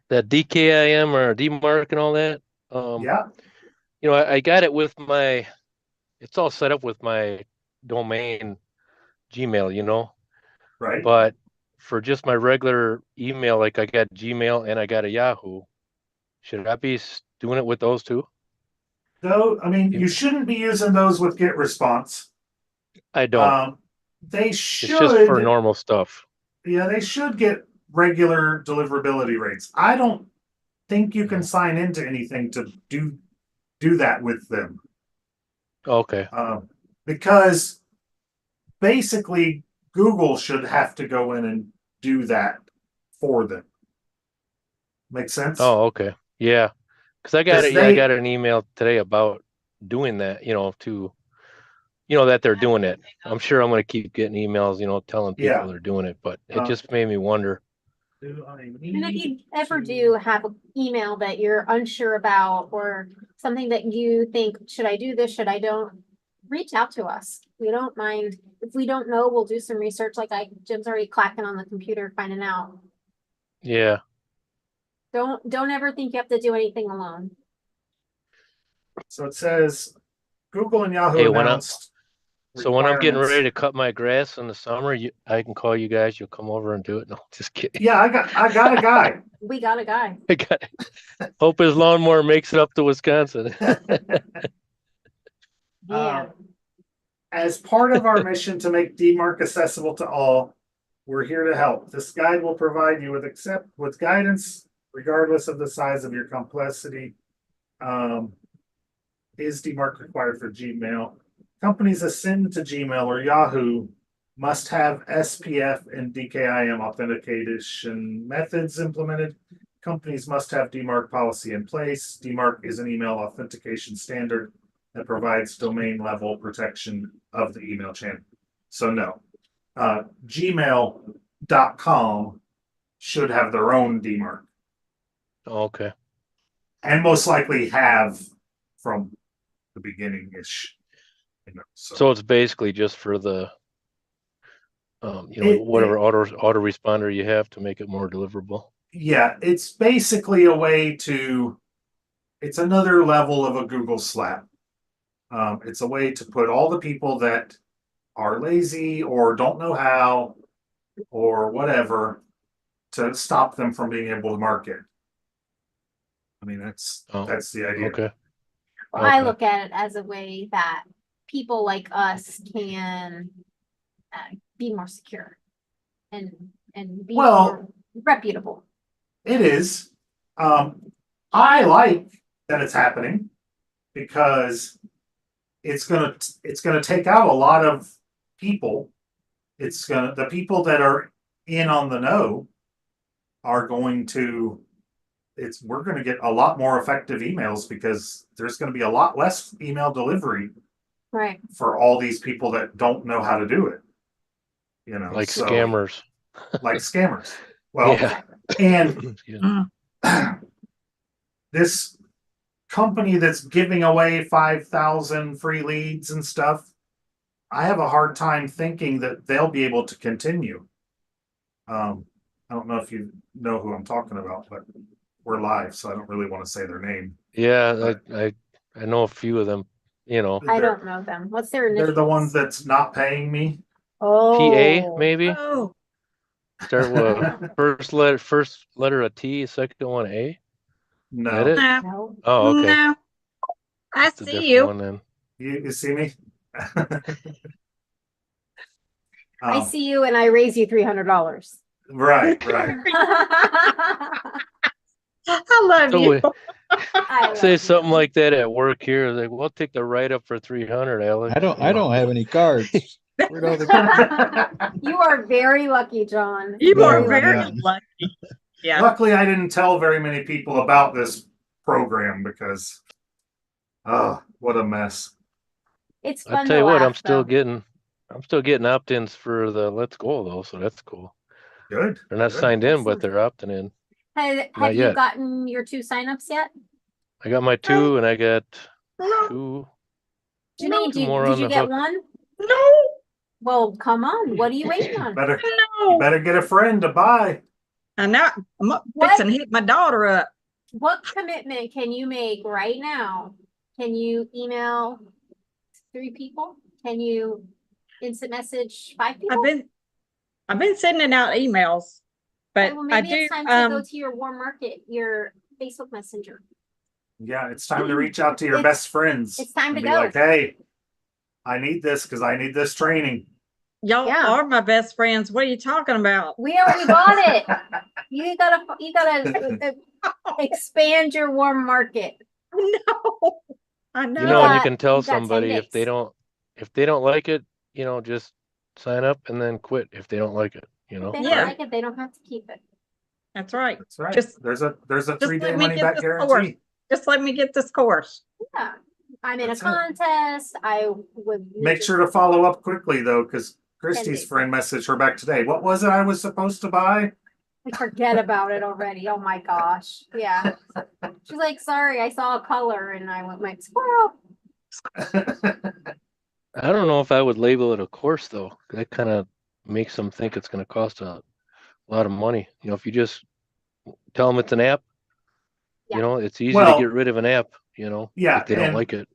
Speaker 6: That DKIM or DMARC and all that.
Speaker 2: Yeah.
Speaker 6: I got it with it's all set up with my domain Gmail,
Speaker 2: Right.
Speaker 6: but for just my regular email, like I got Gmail and I got a Yahoo, should I be doing it with those two?
Speaker 2: Though, you shouldn't be using those with get response.
Speaker 6: I don't.
Speaker 2: They
Speaker 6: It's
Speaker 2: should.
Speaker 6: just for normal stuff.
Speaker 2: Yeah, they should get regular deliverability rates. I don't think you can sign into anything to do that with them.
Speaker 6: Okay.
Speaker 2: Because basically Google should have to go in and do that for them. Make sense?
Speaker 6: Oh, okay. Yeah. Because I got
Speaker 2: 'Cause
Speaker 6: I
Speaker 2: they-
Speaker 6: got an email today about doing that, that they're doing it. I'm sure I'm going to keep getting emails, telling people
Speaker 2: Yeah.
Speaker 6: they're doing it, but it
Speaker 2: Uh,
Speaker 6: just made me wonder.
Speaker 2: Do I
Speaker 3: And if
Speaker 2: need
Speaker 3: you ever
Speaker 2: to-
Speaker 3: do have an email that you're unsure about or something that you think, should I do this, should I don't, reach out to us. We don't mind. If we don't know, we'll do some research like Jim's already clacking on the computer finding out.
Speaker 6: Yeah.
Speaker 3: Don't ever think you have to do anything alone.
Speaker 2: So it says Google and Yahoo
Speaker 6: Hey, when
Speaker 2: announced.
Speaker 6: So when I'm getting
Speaker 2: requirements.
Speaker 6: ready to cut my grass in the summer, I can call you guys. You'll come over and do it. No, just kidding.
Speaker 2: Yeah, I got a guy.
Speaker 3: We got a guy.
Speaker 6: I got it. Hope his lawnmower makes it up to Wisconsin.
Speaker 3: Yeah.
Speaker 2: As part of our mission to make DMARC accessible to all, we're here to help. This guide will provide you with guidance, regardless of the size of your complexity. Is DMARC required for Gmail? Companies that send to Gmail or Yahoo must have SPF and DKIM authentication methods implemented. Companies must have DMARC policy in place. DMARC is an email authentication standard that provides domain level protection of the email channel. So no, gmail.com should have their own DMARC
Speaker 6: Okay.
Speaker 2: and most likely have from the beginning-ish.
Speaker 6: So it's basically just for the,
Speaker 2: It-
Speaker 6: whatever autoresponder you have to make it more deliverable.
Speaker 2: yeah, it's basically a way to, it's another level of a Google slap. It's a way to put all the people that are lazy or don't know how or whatever to stop them from being able to market. That's
Speaker 6: Oh,
Speaker 2: the idea.
Speaker 6: Okay.
Speaker 3: Well, I
Speaker 6: Okay.
Speaker 3: look at it as a way that people like us can be more secure and be
Speaker 2: Well-
Speaker 3: more reputable.
Speaker 2: It is. I like that it's happening because it's gonna take out a lot of people, the people that are in on the know are going to, we're going to get a lot more effective emails because there's going to be a lot less email delivery
Speaker 3: Right.
Speaker 2: for all these people that don't know how to do it.
Speaker 6: Like
Speaker 2: so,
Speaker 6: scammers.
Speaker 2: like scammers. Well,
Speaker 6: Yeah.
Speaker 2: and
Speaker 6: Excuse me.
Speaker 2: this company that's giving away 5,000 free leads and stuff, I have a hard time thinking that they'll be able to continue. I don't know if you know who I'm talking about, but we're live, so I don't really want to say their name.
Speaker 6: Yeah, I know a few of them, you know.
Speaker 3: I don't know them. What's their
Speaker 2: They're
Speaker 3: initials?
Speaker 2: the ones that's not paying me.
Speaker 6: PA
Speaker 3: Oh,
Speaker 6: maybe?
Speaker 5: Oh,
Speaker 6: Start with first letter a T, second one A. Is
Speaker 2: No,
Speaker 6: that it?
Speaker 5: no,
Speaker 3: no.
Speaker 6: Oh, okay.
Speaker 5: no. I
Speaker 6: It's a
Speaker 5: see
Speaker 6: different
Speaker 5: you.
Speaker 6: one then.
Speaker 2: you see me?
Speaker 3: I see you and I raise you $300.
Speaker 2: Right.
Speaker 5: I love
Speaker 6: So
Speaker 5: you.
Speaker 3: I
Speaker 6: say
Speaker 3: love
Speaker 6: something
Speaker 3: you.
Speaker 6: like that at work here. Like, we'll take the write up for 300, Alex.
Speaker 1: I don't have any cards. Where'd all the
Speaker 3: You are very lucky, John.
Speaker 5: You
Speaker 3: Very
Speaker 5: are
Speaker 3: lucky.
Speaker 5: very
Speaker 1: Yeah.
Speaker 5: lucky. Yeah.
Speaker 2: Luckily, I didn't tell very many people about this program because, oh, what a mess.
Speaker 3: It's
Speaker 6: I'll
Speaker 3: fun
Speaker 6: tell
Speaker 3: to
Speaker 6: you what,
Speaker 3: laugh,
Speaker 6: I'm still
Speaker 3: though.
Speaker 6: getting opt-ins for the Let's Go though, so that's cool.
Speaker 2: Good.
Speaker 6: They're not
Speaker 2: good.
Speaker 6: signed in, but
Speaker 3: Excellent.
Speaker 6: they're opting in.
Speaker 3: Have
Speaker 6: Not
Speaker 3: you
Speaker 6: yet.
Speaker 3: gotten your 2 signups yet?
Speaker 6: I got my 2 and I got
Speaker 5: No,
Speaker 6: 2
Speaker 3: Janine,
Speaker 6: more
Speaker 3: did
Speaker 6: on
Speaker 3: you
Speaker 6: the
Speaker 3: get
Speaker 6: hook.
Speaker 3: one?
Speaker 5: no,
Speaker 3: Well, come on. What are you waiting on?
Speaker 2: You
Speaker 5: no.
Speaker 2: better get a friend to buy.
Speaker 5: And now I'm
Speaker 3: What?
Speaker 5: fixing to hit my daughter up.
Speaker 3: What commitment can you make right now? Can you email 3 people? Can you instant message 5 people?
Speaker 5: I've been sending out emails, but
Speaker 3: Well,
Speaker 5: I
Speaker 3: maybe
Speaker 5: do
Speaker 3: it's time to go to your warm market, your Facebook Messenger.
Speaker 2: Yeah, it's time to reach out to your
Speaker 3: It's-
Speaker 2: best friends.
Speaker 3: it's time
Speaker 2: and
Speaker 3: to
Speaker 2: be
Speaker 3: go.
Speaker 2: like, hey, I need this because I need this training.
Speaker 5: y'all
Speaker 3: Yeah.
Speaker 5: are my best friends. What are you talking about?
Speaker 3: We already bought it. You gotta expand your warm market.
Speaker 5: No, I know.
Speaker 6: You know, and you
Speaker 3: got-
Speaker 6: can tell
Speaker 3: you got 10
Speaker 6: somebody if they
Speaker 3: days.
Speaker 6: don't like it, you know, just sign up and then quit if they don't like it, you
Speaker 3: If
Speaker 6: know.
Speaker 3: they don't
Speaker 5: Yeah.
Speaker 3: like it, they don't have to keep it.
Speaker 5: That's right.
Speaker 2: That's right.
Speaker 5: Just-
Speaker 2: there's a 3-day
Speaker 5: let me
Speaker 2: money
Speaker 5: get
Speaker 2: back
Speaker 5: this
Speaker 2: guarantee.
Speaker 5: Just let me get this course.
Speaker 3: Yeah. I'm in
Speaker 2: That's
Speaker 3: a
Speaker 2: it.
Speaker 3: contest. I would need
Speaker 2: Make sure to follow up quickly though, because Christy's
Speaker 3: days.
Speaker 2: friend messaged her back today. What was it I was supposed to buy?
Speaker 3: I forget about it already. Oh my gosh. Yeah. She's like, sorry, I saw a color and I went like squirrel.
Speaker 6: I don't know if I would label it a course though. That kind of makes them think it's going to cost a lot of money. You know, if you just tell them it's an app,
Speaker 3: Yeah.
Speaker 6: you know, it's easy
Speaker 2: Well,
Speaker 6: to get rid of an app, you know,
Speaker 2: yeah,
Speaker 6: if they don't
Speaker 2: and-
Speaker 6: like it.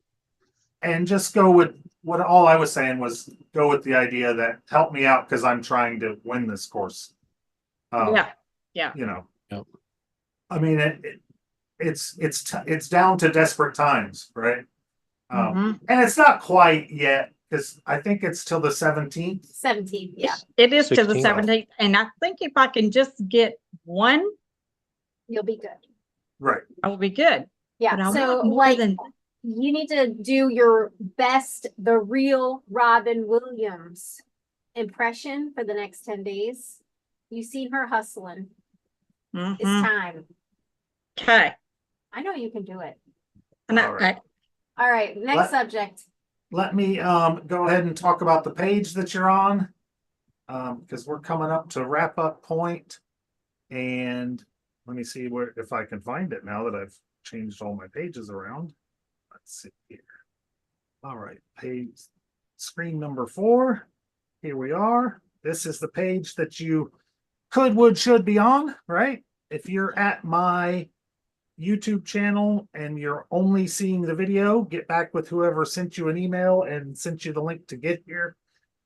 Speaker 2: And just go with what all I was saying was go with the idea that help me out because I'm trying to win this course.
Speaker 5: Yeah.
Speaker 2: You know.
Speaker 6: Yep.
Speaker 2: I mean, it's down to desperate times, right?
Speaker 5: Mhm.
Speaker 2: And it's not quite yet because I think it's till the 17th.
Speaker 3: 17th. Yeah.
Speaker 5: It is to the
Speaker 6: 16th.
Speaker 5: 17th. And I think if I can just get one,
Speaker 3: You'll be good.
Speaker 2: Right.
Speaker 5: I will be good.
Speaker 3: Yeah.
Speaker 5: But I
Speaker 3: So
Speaker 5: want more
Speaker 3: like
Speaker 5: than
Speaker 3: you need to do your best, the real Robin Williams impression for the next 10 days. You've seen her hustling. It's
Speaker 5: Mhm.
Speaker 3: time.
Speaker 5: Okay.
Speaker 3: I know you can do it.
Speaker 5: And
Speaker 2: All right.
Speaker 3: All right, next
Speaker 2: Let-
Speaker 3: subject.
Speaker 2: Let me go ahead and talk about the page that you're on because we're coming up to wrap up point. And let me see if I can find it now that I've changed all my pages around. Let's see here. All right, page screen number 4. Here we are. This is the page that you could, would, should be on, right? If you're at my YouTube channel and you're only seeing the video, get back with whoever sent you an email and sent you the link to get here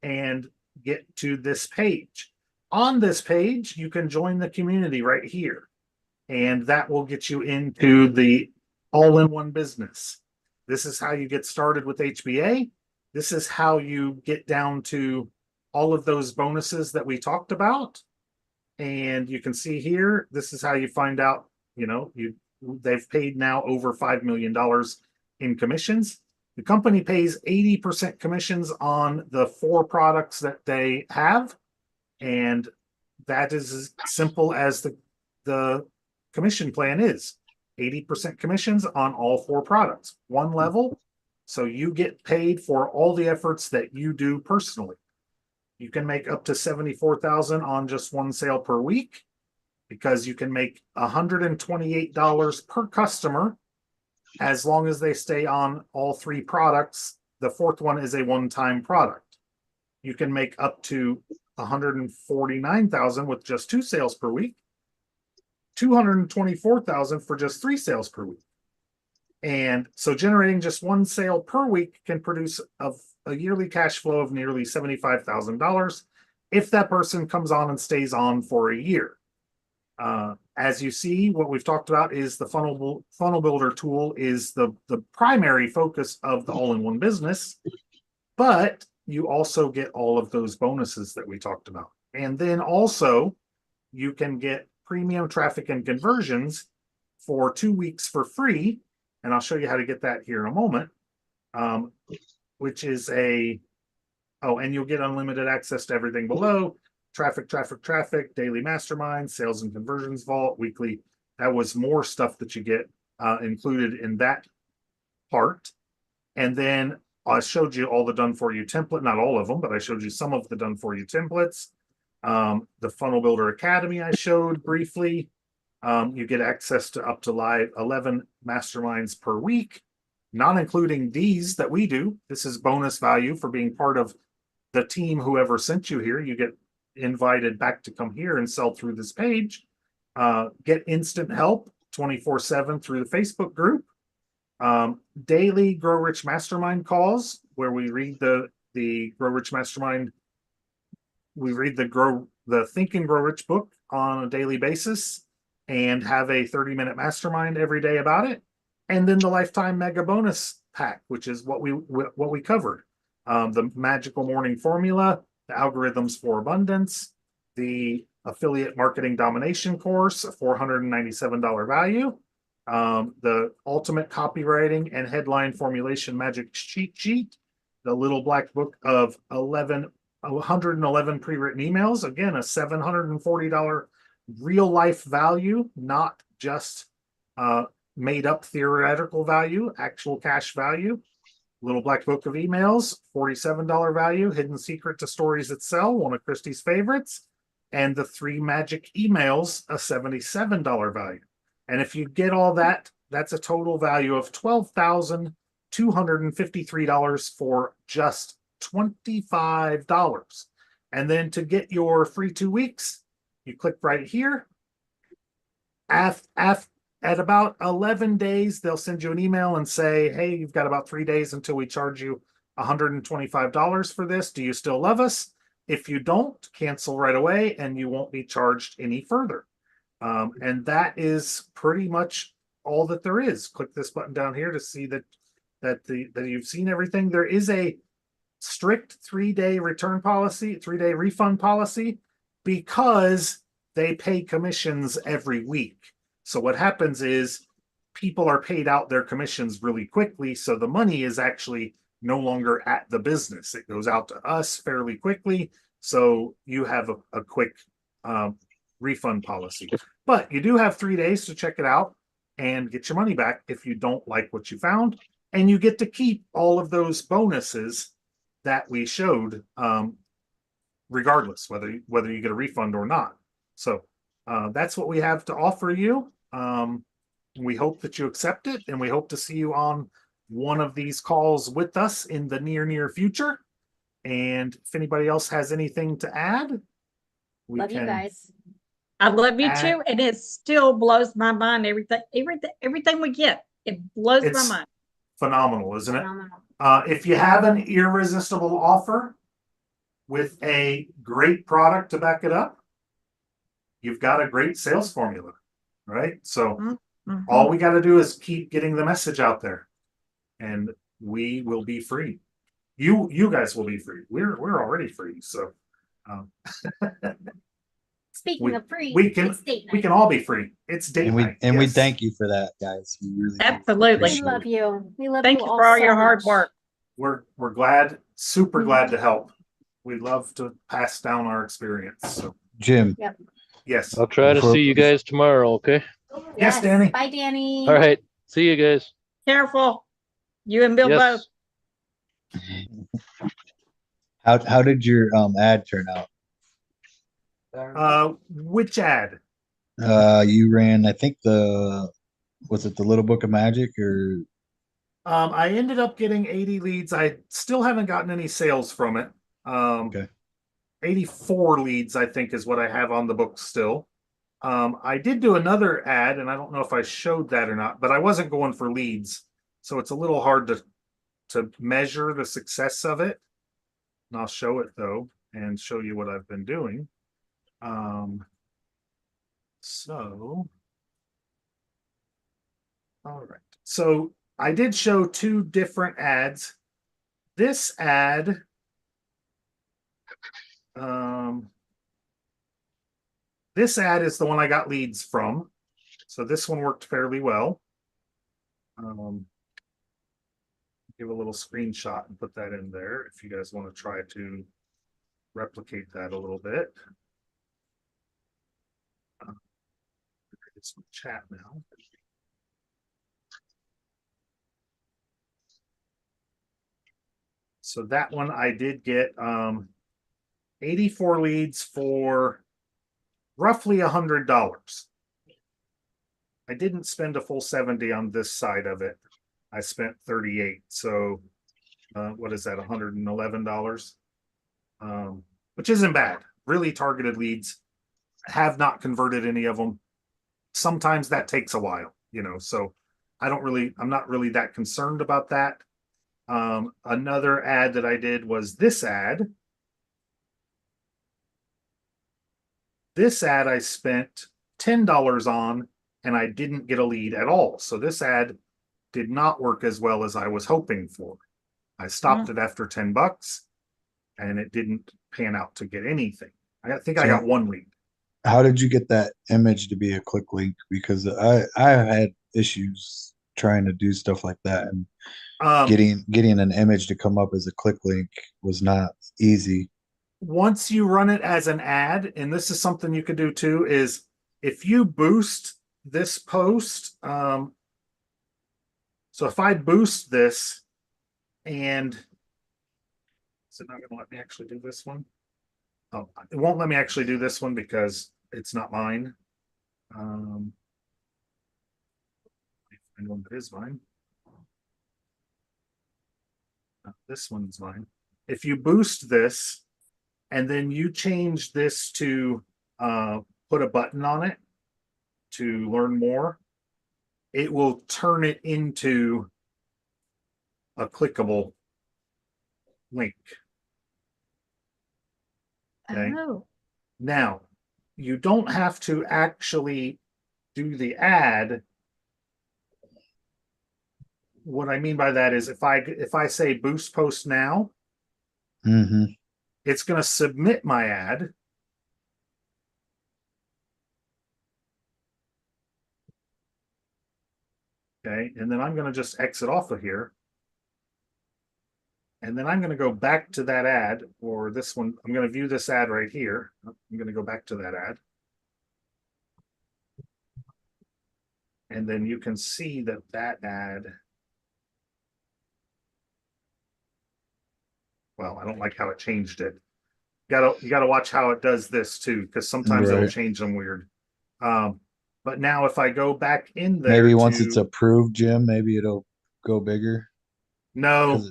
Speaker 2: and get to this page. On this page, you can join the community right here, and that will get you into the all-in-one business. This is how you get started with HBA. This is how you get down to all of those bonuses that we talked about. And you can see here, this is how you find out, they've paid now over $5 million in commissions. The company pays 80% commissions on the 4 products that they have. And that is as simple as the commission plan is. 80% commissions on all 4 products, one level. So you get paid for all the efforts that you do personally. You can make up to $74,000 on just one sale per week, because you can make $128 per customer as long as they stay on all 3 products. The 4th one is a one-time product. You can make up to $149,000 with just 2 sales per week, $224,000 for just 3 sales per week. And so generating just 1 sale per week can produce a yearly cash flow of nearly $75,000 if that person comes on and stays on for a year. As you see, what we've talked about is the funnel builder tool is the primary focus of the all-in-one business, but you also get all of those bonuses that we talked about. And then also you can get premium traffic and conversions for 2 weeks for free. And I'll show you how to get that here in a moment, which is and you'll get unlimited access to everything below. Traffic, daily mastermind, sales and conversions vault, weekly. That was more stuff that you get included in that part. And then I showed you all the done for you template, not all of them, but I showed you some of the done for you templates. The Funnel Builder Academy I showed briefly. You get access to up to live 11 masterminds per week, not including these that we do. This is bonus value for being part of the team. Whoever sent you here, you get invited back to come here and sell through this page. Get instant help 24/7 through the Facebook group. Daily Grow Rich Mastermind calls, where we read the Grow Rich Mastermind. We read the Think and Grow Rich book on a daily basis and have a 30-minute mastermind every day about it. And then the lifetime mega bonus pack, which is what we covered. The magical morning formula, the algorithms for abundance, the affiliate marketing domination course, a $497 value, the ultimate copywriting and headline formulation magic cheat sheet, the little black book of 111 pre-written emails, again, a $740 real life value, not just made up theoretical value, actual cash value. Little black book of emails, $47 value, hidden secret to stories that sell, one of Christie's favorites, and the 3 magic emails, a $77 value. And if you get all that, that's a total value of $12,253 for just $25. And then to get your free 2 weeks, you click right here. At about 11 days, they'll send you an email and say, hey, you've got about 3 days until we charge you $125 for this. Do you still love us? If you don't, cancel right away and you won't be charged any further. And that is pretty much all that there is. Click this button down here to see that you've seen everything. There is a strict 3-day return policy, 3-day refund policy, because they pay commissions every week. So what happens is people are paid out their commissions really quickly. So the money is actually no longer at the business. It goes out to us fairly quickly. So you have a quick refund policy. But you do have 3 days to check it out and get your money back if you don't like what you found. And you get to keep all of those bonuses that we showed, regardless whether you get a refund or not. So that's what we have to offer you. We hope that you accept it, and we hope to see you on one of these calls with us in the near future. And if anybody else has anything to add,
Speaker 3: Love you guys.
Speaker 5: I love you
Speaker 2: add-
Speaker 5: too, and it still blows my mind. Everything we get, it blows my
Speaker 2: It's
Speaker 5: mind.
Speaker 2: phenomenal, isn't it?
Speaker 3: Phenomenal.
Speaker 2: If you have an irresistible offer with a great product to back it up, you've got a great sales formula, right? So all we got to do is keep getting the message out there, and we will be free. You guys will be free. We're already free. So
Speaker 3: Speaking of free,
Speaker 2: we can-
Speaker 3: it's date
Speaker 2: We
Speaker 3: night.
Speaker 2: can all be free. It's date
Speaker 1: And we
Speaker 2: night.
Speaker 1: and we
Speaker 2: yes.
Speaker 1: thank you for that, guys. We really do
Speaker 5: Absolutely.
Speaker 3: We
Speaker 1: appreciate
Speaker 3: love
Speaker 1: it.
Speaker 3: you. We love
Speaker 5: Thank
Speaker 3: you
Speaker 5: you
Speaker 3: all
Speaker 5: for all
Speaker 3: so
Speaker 5: your hard
Speaker 3: much.
Speaker 5: work.
Speaker 2: We're glad, super
Speaker 3: Mhm.
Speaker 2: glad to help. We love to pass down our experience. So
Speaker 1: Jim,
Speaker 2: yes.
Speaker 6: I'll try to
Speaker 1: For-
Speaker 6: see you guys tomorrow, okay?
Speaker 2: Yes, Danny.
Speaker 3: Bye, Danny.
Speaker 6: All right. See you guys.
Speaker 5: Careful. You and Bill both.
Speaker 6: Yes.
Speaker 1: how did your ad turn out?
Speaker 2: Which ad?
Speaker 1: You ran, I think was it the Little Book of Magic or
Speaker 2: I ended up getting 80 leads. I still haven't gotten any sales from it.
Speaker 1: Okay.
Speaker 2: 84 leads, I think, is what I have on the books still. I did do another ad, and I don't know if I showed that or not, but I wasn't going for leads, so it's a little hard to measure the success of it. And I'll show it though, and show you what I've been doing. So, all right. So I did show 2 different ads. This ad, this ad is the one I got leads from. So this one worked fairly well. Give a little screenshot and put that in there if you guys want to try to replicate that a little bit. It's chat now. So that one I did get 84 leads for roughly $100. I didn't spend a full 70 on this side of it. I spent 38. So what is that? $111, which isn't bad. Really targeted leads. Have not converted any of them. Sometimes that takes a while, so I'm not really that concerned about that. Another ad that I did was this ad. This ad I spent $10 on, and I didn't get a lead at all. So this ad did not work as well as I was hoping for. I stopped it after $10, and it didn't pan out to get anything. I think I got 1 lead.
Speaker 1: how did you get that image to be a click link? Because I had issues trying to do stuff like that, and getting an image to come up as a click link was not easy.
Speaker 2: Once you run it as an ad, and this is something you could do too, is if you boost this post, so if I boost this, and is it not going to let me actually do this one? Oh, it won't let me actually do this one because it's not mine. Find one that is mine. This one's mine. If you boost this, and then you change this to put a button on it to learn more, it will turn it into a clickable link. Okay.
Speaker 5: Oh.
Speaker 2: Now, you don't have to actually do the ad. What I mean by that is if I say boost post now,
Speaker 1: Mm-hmm.
Speaker 2: it's going to submit my ad. Okay, and then I'm going to just exit off of here. And then I'm going to go back to that ad, or this one. I'm going to view this ad right here. I'm going to go back to that ad. And then you can see that that ad, well, I don't like how it changed it. You gotta watch how it does this too, because sometimes it'll
Speaker 1: Right.
Speaker 2: change them weird. But now if I go back in there,
Speaker 1: Maybe once it's approved, Jim, maybe it'll go bigger.
Speaker 2: no,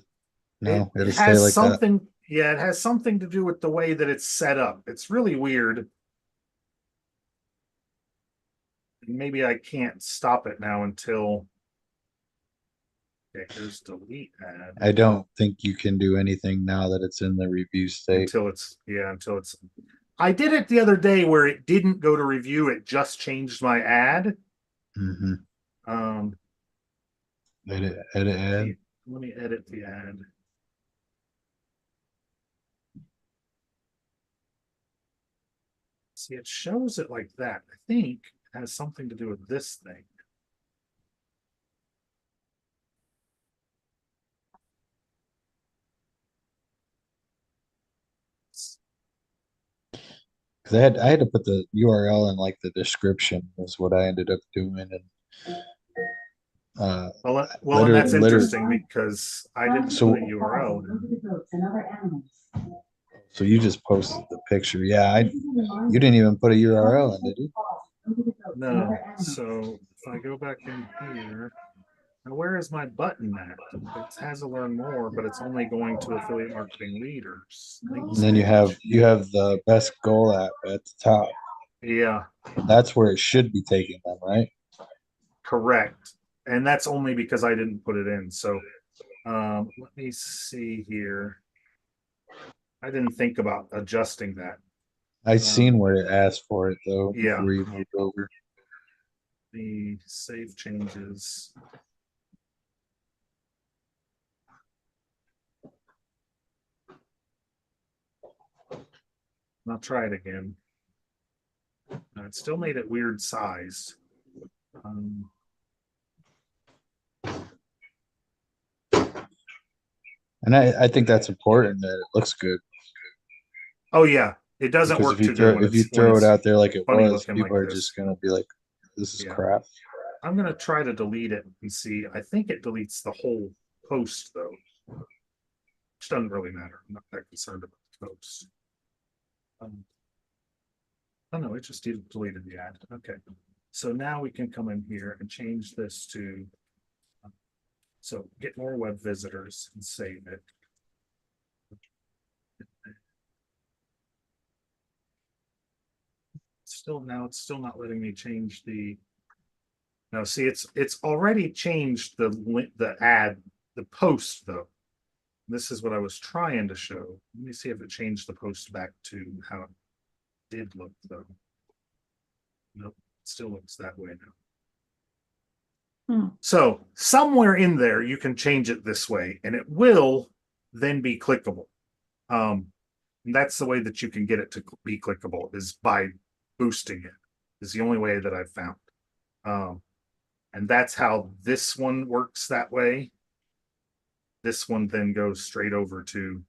Speaker 1: No,
Speaker 2: it
Speaker 1: it'll stay
Speaker 2: has
Speaker 1: like that.
Speaker 2: something. Yeah, it has something to do with the way that it's set up. It's really weird. Maybe I can't stop it now until. Okay, here's delete ad.
Speaker 1: I don't think you can do anything now that it's in the review state.
Speaker 2: Until it's. I did it the other day where it didn't go to review. It just changed my ad.
Speaker 1: Mm-hmm.
Speaker 2: Um,
Speaker 1: Edit ad.
Speaker 2: Let me edit the ad. See, it shows it like that. I think it has something to do with this thing.
Speaker 1: Because I had to put the URL in like the description is what I ended up doing, and
Speaker 2: Well, and that's
Speaker 1: literally.
Speaker 2: interesting because I didn't
Speaker 1: So-
Speaker 2: put a URL in.
Speaker 1: So you just posted the picture. Yeah, you didn't even put a URL in, did you?
Speaker 2: No. So if I go back in here, and where is my button at? It has to learn more, but it's only going to affiliate marketing leaders.
Speaker 1: And then you have the best goal app at the top.
Speaker 2: Yeah,
Speaker 1: That's where it should be taking them, right?
Speaker 2: correct. And that's only because I didn't put it in. So let me see here. I didn't think about adjusting that.
Speaker 1: I seen where it asked for it though.
Speaker 2: Yeah.
Speaker 1: Before you moved over.
Speaker 2: The save changes. I'll try it again. It still made it weird sized.
Speaker 1: And I think that's important that it looks good.
Speaker 2: Oh yeah, it doesn't
Speaker 1: Because
Speaker 2: work too good when
Speaker 1: if you
Speaker 2: it's- when
Speaker 1: throw it
Speaker 2: it's
Speaker 1: out there like it
Speaker 2: funny
Speaker 1: was,
Speaker 2: looking
Speaker 1: people
Speaker 2: like
Speaker 1: are
Speaker 2: this.
Speaker 1: just gonna be like, "This is
Speaker 2: Yeah.
Speaker 1: crap."
Speaker 2: I'm gonna try to delete it and see. I think it deletes the whole post though, which doesn't really matter. I'm not that concerned about the post. Oh no, it just deleted the ad. Okay, so now we can come in here and change this to. So get more web visitors and save it. It's still not letting me change the. Now see, it's already changed the ad, the post though. This is what I was trying to show. Let me see if it changed the post back to how it did look though. Nope, it still looks that way now.
Speaker 5: Hmm.
Speaker 2: So somewhere in there you can change it this way and it will then be clickable. And that's the way that you can get it to be clickable is by boosting it is the only way that I've found. And that's how this one works that way. This one then goes straight over to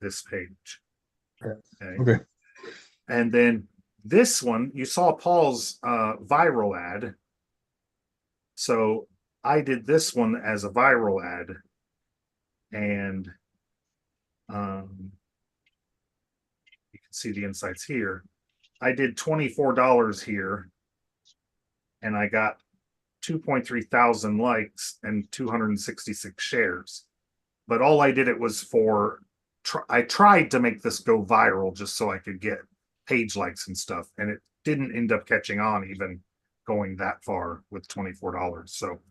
Speaker 2: this page.
Speaker 1: Okay.
Speaker 2: And then this one, you saw Paul's viral ad. So I did this one as a viral ad. And you can see the insights here. I did $24 here. And I got 2.3 thousand likes and 266 shares. But all I did it was for, I tried to make this go viral just so I could get page likes and stuff. And it didn't end up catching on even going that far with $24. So,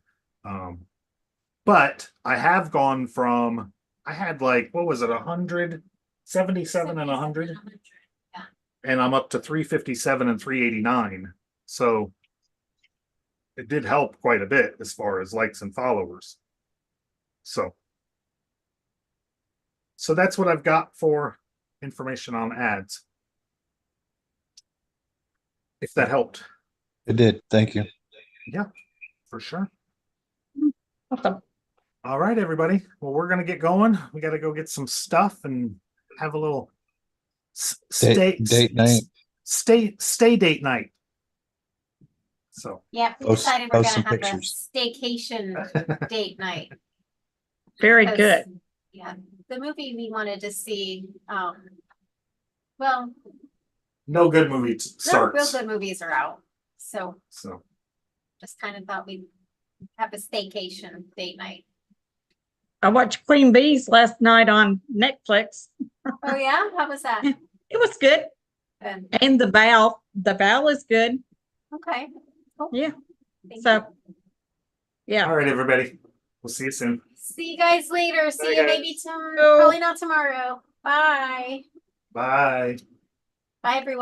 Speaker 2: but I have gone from, I had like, what was it, 177 and 100?
Speaker 3: Yeah.
Speaker 2: And I'm up to 357 and 389. So it did help quite a bit as far as likes and followers. So that's what I've got for information on ads. If that helped.
Speaker 1: It did. Thank you.
Speaker 2: Yeah, for sure.
Speaker 5: Awesome.
Speaker 2: All right, everybody. Well, we're going to get going. We got to go get some stuff and have a little
Speaker 1: Date night.
Speaker 2: Stay date night. So
Speaker 3: Yep, we
Speaker 1: Post-
Speaker 3: decided we're
Speaker 1: post
Speaker 3: gonna
Speaker 1: some
Speaker 3: have
Speaker 1: pictures.
Speaker 3: a staycation date night.
Speaker 5: Very
Speaker 3: 'Cause,
Speaker 5: good.
Speaker 3: Yeah, the movie we wanted to see, well,
Speaker 2: no good movie
Speaker 3: no real
Speaker 2: starts.
Speaker 3: good movies are out. So
Speaker 2: So
Speaker 3: just kind of thought we'd have a staycation date night.
Speaker 5: I watched Queen Bees last night on Netflix.
Speaker 3: Oh yeah, how was that?
Speaker 5: It was good.
Speaker 3: Good.
Speaker 5: And the Val is good.
Speaker 3: Okay. Cool.
Speaker 5: Yeah.
Speaker 3: Thank
Speaker 5: So,
Speaker 3: you.
Speaker 5: yeah.
Speaker 2: all right, everybody. We'll see you soon.
Speaker 3: See you guys later. See
Speaker 4: Bye,
Speaker 3: you
Speaker 4: guys.
Speaker 3: maybe tomorrow. Probably not tomorrow. Bye.
Speaker 2: Bye.
Speaker 3: Bye everyone.